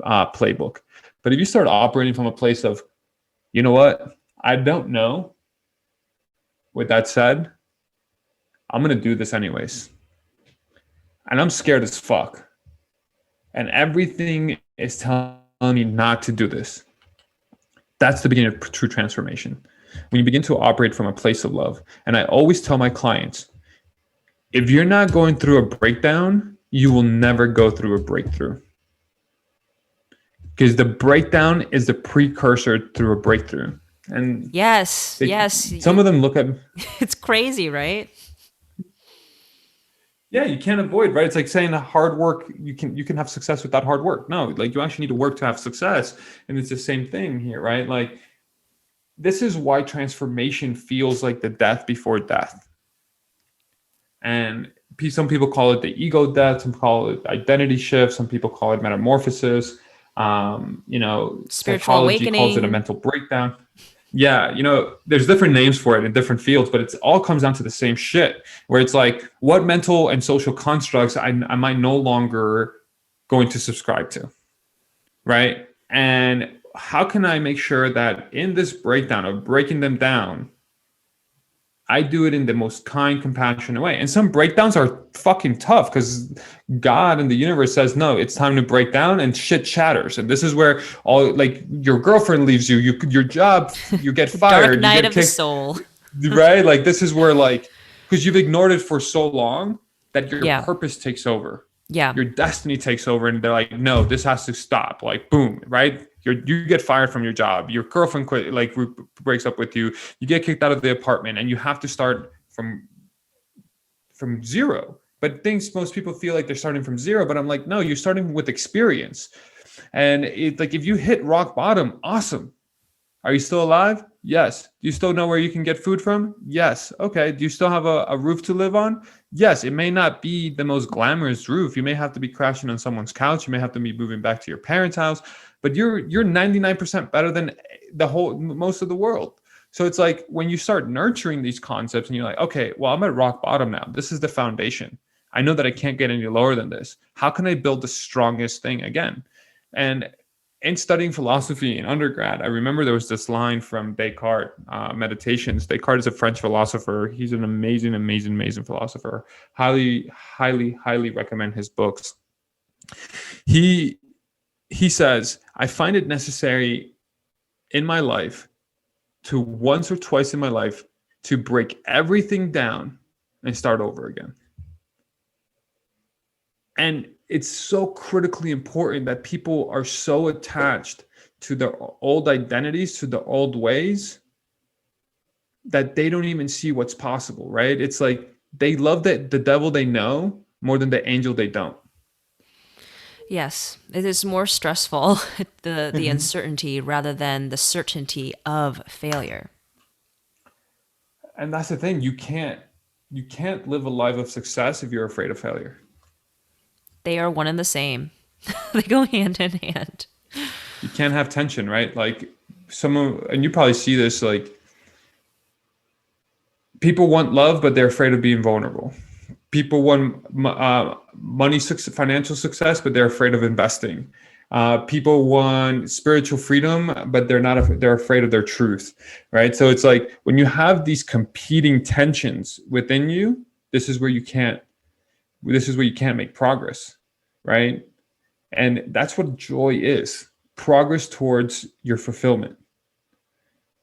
playbook. But if you start operating from a place of, you know what, I don't know. With that said, I'm going to do this anyways. And I'm scared as fuck. And everything is telling me not to do this. That's the beginning of true transformation. When you begin to operate from a place of love. And I always tell my clients, if you're not going through a breakdown, you will never go through a breakthrough. Because the breakdown is the precursor through a breakthrough. And
Yes. Yes.
some of them look at,
It's crazy, right?
yeah, you can't avoid, right? It's like saying hard work, you can have success without hard work. No, like you actually need to work to have success. And it's the same thing here, right? Like this is why transformation feels like the death before death. And some people call it the ego death, some call it identity shift, some people call it metamorphosis.
Spiritual
Psychology calls it a
awakening.
mental breakdown. Yeah, there's different names for it in different fields, but it all comes down to the same shit, where it's like, what mental and social constructs am I no longer going to subscribe to, right? And how can I make sure that in this breakdown of breaking them down, I do it in the most kind, compassionate way. And some breakdowns are fucking tough because God and the universe says, no, it's time to break down and shit shatters. And this is where all like your girlfriend leaves you, your job, you get
The dark
fired, you
night
get
of the
kicked,
soul.
right? Like this is where like, because you've ignored it for so long that your
Yeah.
purpose takes over.
Yeah.
Your destiny takes over and they're like, no, this has to stop. Like, boom, right? You get fired from your job. Your girlfriend breaks up with you. You get kicked out of the apartment and you have to start from zero. But most people feel like they're starting from zero, but I'm like, no, you're starting with experience. And it's like, if you hit rock bottom, awesome. Are you still alive? Yes. Do you still know where you can get food from? Yes. Okay. Do you still have a roof to live on? Yes. It may not be the most glamorous roof. You may have to be crashing on someone's couch. You may have to be moving back to your parents' house, but you're 99% better than most of the world. So it's like when you start nurturing these concepts and you're like, okay, well, I'm at rock bottom now. This is the foundation. I know that I can't get any lower than this. How can I build the strongest thing again? And in studying philosophy in undergrad, I remember there was this line from Descartes, Meditations. Descartes is a French philosopher. He's an amazing, amazing, amazing philosopher. Highly, highly, highly recommend his books. He says, I find it necessary in my life to once or twice in my life to break everything down and start over again. And it's so critically important that people are so attached to their old identities, to the old ways, that they don't even see what's possible, right? It's like they love the devil they know more than the angel they don't.
Yes, it is more stressful, the uncertainty rather than the certainty of failure.
And that's the thing. You can't live a life of success if you're afraid of failure.
They are one and the same. They go hand in hand.
You can't have tension, right? Like someone, and you probably see this, like people want love, but they're afraid of being vulnerable. People want money, financial success, but they're afraid of investing. People want spiritual freedom, but they're afraid of their truth, right? So it's like when you have these competing tensions within you, this is where you can't make progress, right? And that's what joy is. Progress towards your fulfillment,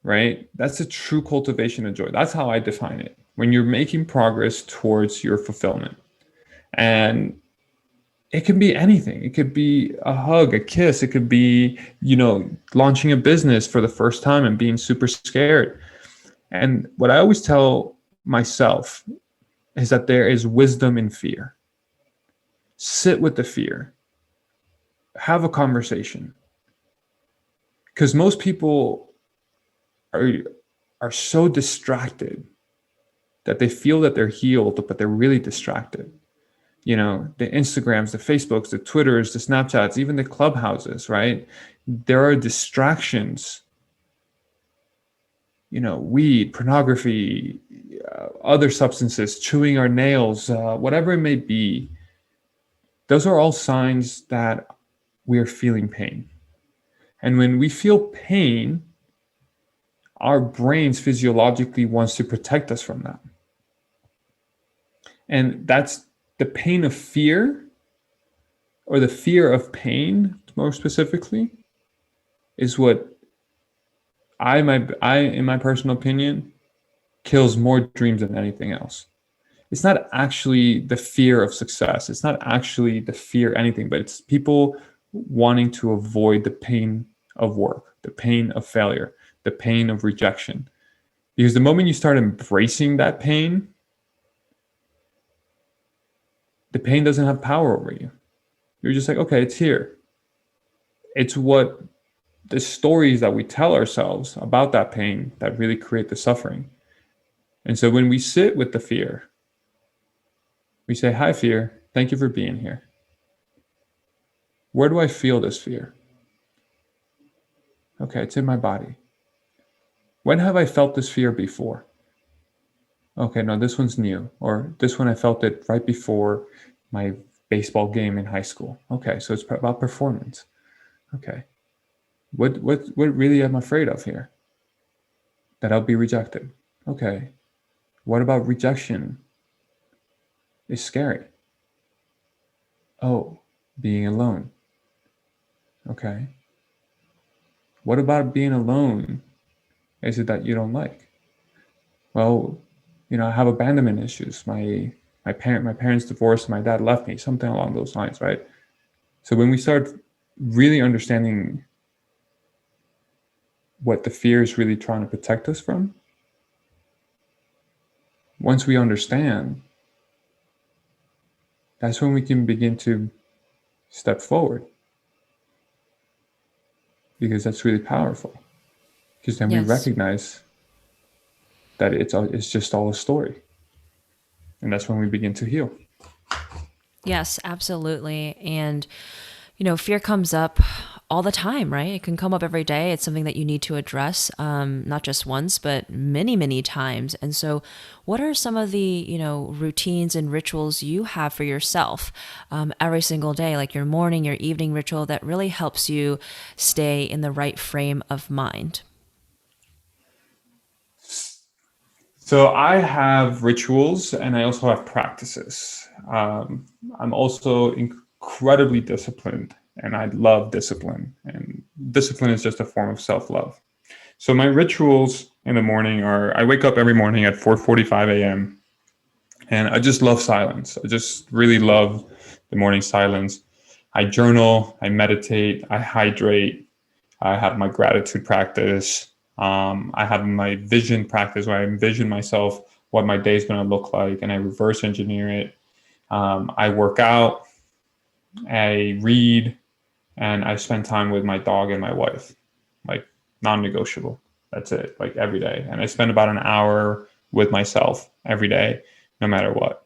right? That's a true cultivation of joy. That's how I define it. When you're making progress towards your fulfillment. And it can be anything. It could be a hug, a kiss. It could be, launching a business for the first time and being super scared. And what I always tell myself is that there is wisdom in fear. Sit with the fear. Have a conversation. Because most people are so distracted that they feel that they're healed, but they're really distracted. The Instagrams, the Facebooks, the Twitters, the Snapchats, even the Clubhouses, right? There are distractions, weed, pornography, other substances, chewing our nails, whatever it may be. Those are all signs that we are feeling pain. And when we feel pain, our brains physiologically wants to protect us from that. And that's the pain of fear, or the fear of pain, more specifically, is what in my personal opinion, kills more dreams than anything else. It's not actually the fear of success. It's not actually the fear anything, but it's people wanting to avoid the pain of work, the pain of failure, the pain of rejection. Because the moment you start embracing that pain, the pain doesn't have power over you. You're just like, okay, it's here. It's what the stories that we tell ourselves about that pain that really create the suffering. And so when we sit with the fear, we say, hi, fear, thank you for being here. Where do I feel this fear? Okay, it's in my body. When have I felt this fear before? Okay, no, this one's new. Or this one I felt it right before my baseball game in high school. Okay, so it's about performance. Okay. What really am I afraid of here? That I'll be rejected. Okay. What about rejection? It's scary. Oh, being alone. Okay. What about being alone? Is it that you don't like? Well, I have abandonment issues. My parents divorced, my dad left me, something along those lines, right? So when we start really understanding what the fear is really trying to protect us from, once we understand, that's when we can begin to step forward. Because that's really powerful. Because then we recognize that it's just all a story. And that's when we begin to heal.
Yes, absolutely. And, fear comes up all the time, right? It can come up every day. It's something that you need to address, not just once, but many, many times. And so, what are some of the, routines and rituals you have for yourself every single day, like your morning, your evening ritual that really helps you stay in the right frame of mind?
So I have rituals and I also have practices. I'm also incredibly disciplined and I love discipline. And discipline is just a form of self-love. So my rituals in the morning are I wake up every morning at 4:45 a.m. and I just love silence. I just really love the morning silence. I journal, I meditate, I hydrate, I have my gratitude practice. I have my vision practice where I envision myself what my day is going to look like and I reverse engineer it. I work out, I read, and I spend time with my dog and my wife, like non-negotiable. That's it, like every day. And I spend about an hour with myself every day, no matter what.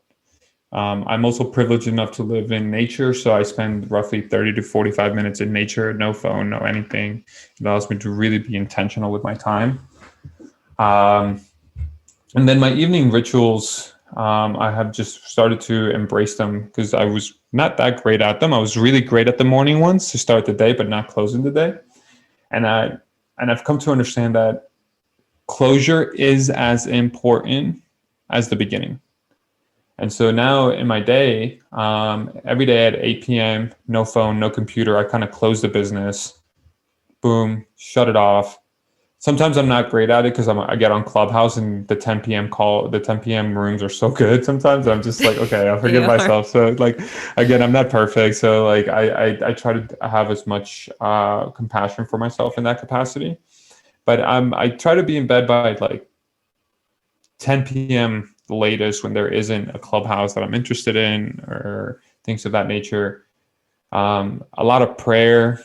I'm also privileged enough to live in nature, so I spend roughly 30 to 45 minutes in nature, no phone, no anything. It allows me to really be intentional with my time. And then my evening rituals, I have just started to embrace them because I was not that great at them. I was really great at the morning ones to start the day, but not closing the day. And I've come to understand that closure is as important as the beginning. And so now in my day, every day at 8 p.m., no phone, no computer, I kind of close the business, boom, shut it off. Sometimes I'm not great at it because I get on Clubhouse and the 10 p.m. the 10 p.m. rooms are so good. Sometimes I'm just like, okay, I'll forgive myself. So like, again, I'm not perfect. So like, I try to have as much compassion for myself in that capacity. But I try to be in bed by like 10 p.m. the latest when there isn't a Clubhouse that I'm interested in or things of that nature. A lot of prayer,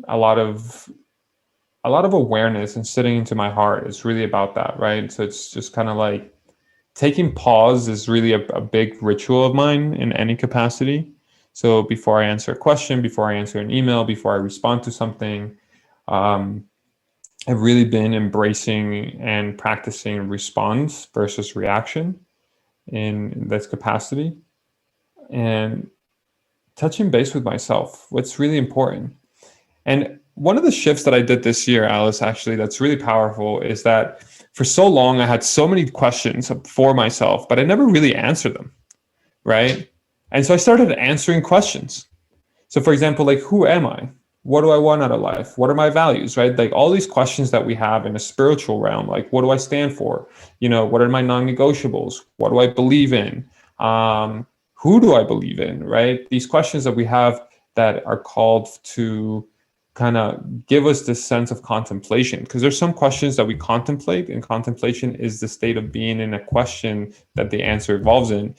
a lot of awareness and sitting into my heart is really about that, right? So it's just kind of like taking pause is really a big ritual of mine in any capacity. So before I answer a question, before I answer an email, before I respond to something, I've really been embracing and practicing response versus reaction in this capacity and touching base with myself, what's really important. And one of the shifts that I did this year, Alice, actually, that's really powerful is that for so long, I had so many questions for myself, but I never really answered them, right? And so I started answering questions. So for example, like, who am I? What do I want out of life? What are my values, right? Like all these questions that we have in a spiritual realm, like, what do I stand for? What are my non-negotiables? What do I believe in? Who do I believe in, right? These questions that we have that are called to kind of give us this sense of contemplation, because there's some questions that we contemplate, and contemplation is the state of being in a question that the answer evolves in.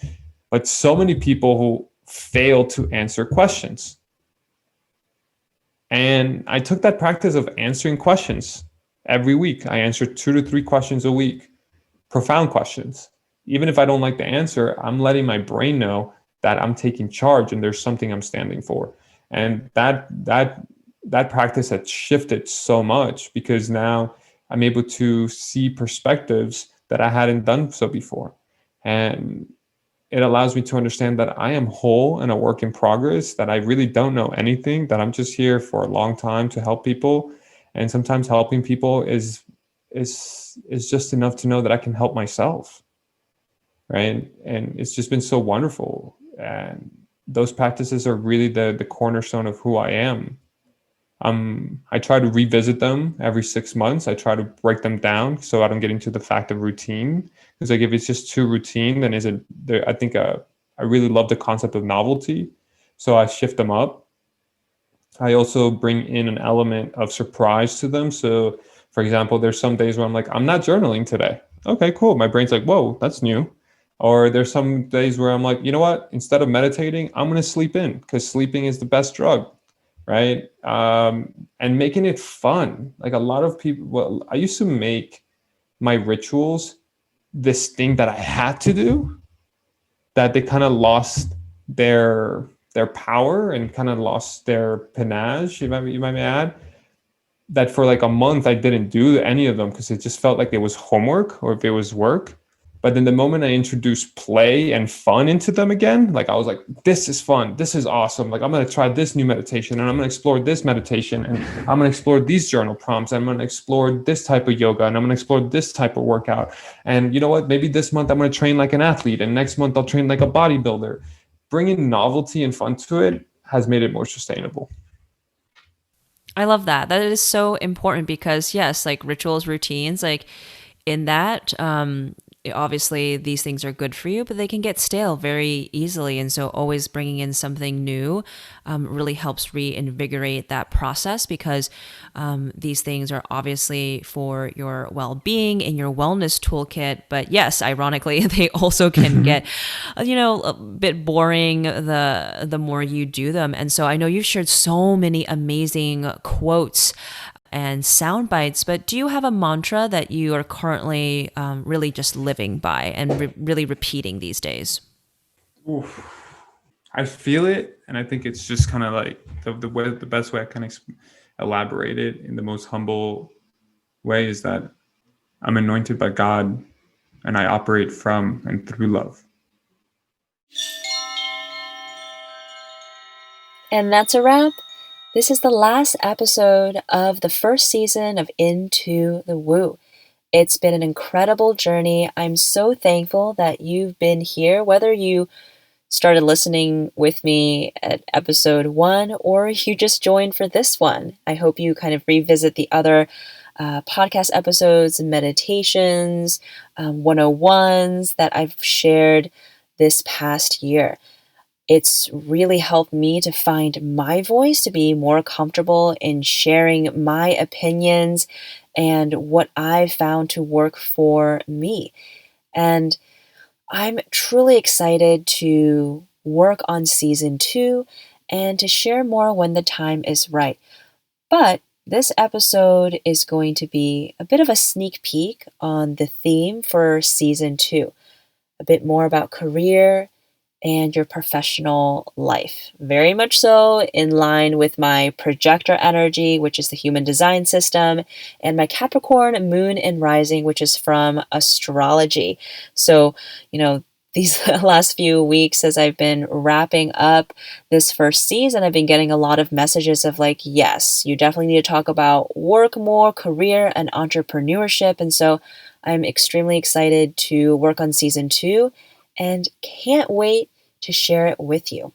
But so many people who fail to answer questions. And I took that practice of answering questions every week. I answer 2 to 3 questions a week, profound questions. Even if I don't like the answer, I'm letting my brain know that I'm taking charge and there's something I'm standing for. And that practice has shifted so much because now I'm able to see perspectives that I hadn't done so before. And it allows me to understand that I am whole and a work in progress, that I really don't know anything, that I'm just here for a long time to help people. And sometimes helping people is just enough to know that I can help myself. Right. And it's just been so wonderful. And those practices are really the cornerstone of who I am. I try to revisit them every 6 months. I try to break them down so I don't get into the fact of routine. Because like if it's just too routine, then is it there? I think I really love the concept of novelty, so I shift them up. I also bring in an element of surprise to them. So, for example, there's some days where I'm like, I'm not journaling today. Okay, cool. My brain's like, whoa, that's new. Or there's some days where I'm like, you know what? Instead of meditating, I'm going to sleep in because sleeping is the best drug. Right. And making it fun. Like a lot of people, well, I used to make my rituals this thing that I had to do, that they kind of lost their their power and kind of lost their panache, you might add, that for like a month I didn't do any of them because it just felt like it was homework or if it was work. But then the moment I introduced play and fun into them again, like I was like, this is fun. This is awesome. Like I'm going to try this new meditation and I'm going to explore this meditation and I'm going to explore these journal prompts. And I'm going to explore this type of yoga and I'm going to explore this type of workout. And you know what? Maybe this month I'm going to train like an athlete and next month I'll train like a bodybuilder. Bringing novelty and fun to it has made it more sustainable.
I love that. That is so important because yes, like rituals, routines, like in that, obviously these things are good for you, but they can get stale very easily. And so always bringing in something new really helps reinvigorate that process because these things are obviously for your well-being and your wellness toolkit. But yes, ironically, they also can get, a bit boring the more you do them. And so I know you've shared so many amazing quotes and sound bites, but do you have a mantra that you are currently really just living by and really repeating these days?
Oof. I feel it, and I think it's just kind of like the best way I can elaborate it in the most humble way is that I'm anointed by God, and I operate from and through love.
And that's a wrap. This is the last episode of the first season of Into the Woo. It's been an incredible journey. I'm so thankful that you've been here, whether you started listening with me at episode 1 or you just joined for this one. I hope you kind of revisit the other podcast episodes and meditations, 101s that I've shared this past year. It's really helped me to find my voice, to be more comfortable in sharing my opinions and what I've found to work for me. And I'm truly excited to work on season 2 and to share more when the time is right. But this episode is going to be a bit of a sneak peek on the theme for season 2, a bit more about career and your professional life. Very much so in line with my projector energy, which is the human design system, and my Capricorn moon and rising, which is from astrology. So, these last few weeks as I've been wrapping up this first season, I've been getting a lot of messages of like, yes, you definitely need to talk about work more, career, and entrepreneurship. And so I'm extremely excited to work on season 2 and can't wait to share it with you.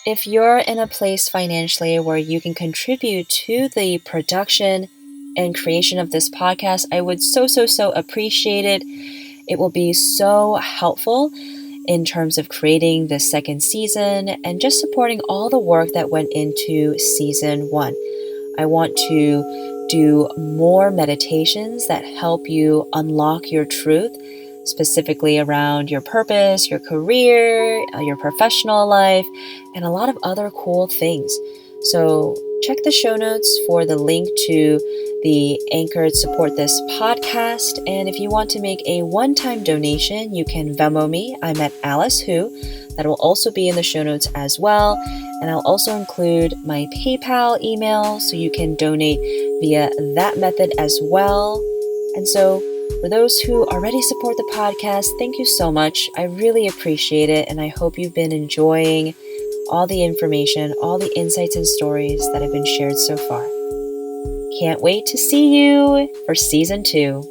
If you're in a place financially where you can contribute to the production and creation of this podcast, I would so appreciate it. It will be so helpful in terms of creating the second season and just supporting all the work that went into season 1. I want to do more meditations that help you unlock your truth, specifically around your purpose, your career, your professional life, and a lot of other cool things. So check the show notes for the link to the Anchor to support this podcast. And if you want to make a one-time donation, you can Venmo me. I'm at Alice Who. That will also be in the show notes as well. And I'll also include my PayPal email so you can donate via that method as well. And so for those who already support the podcast, thank you so much. I really appreciate it. And I hope you've been enjoying all the information, all the insights and stories that have been shared so far. Can't wait to see you for season 2.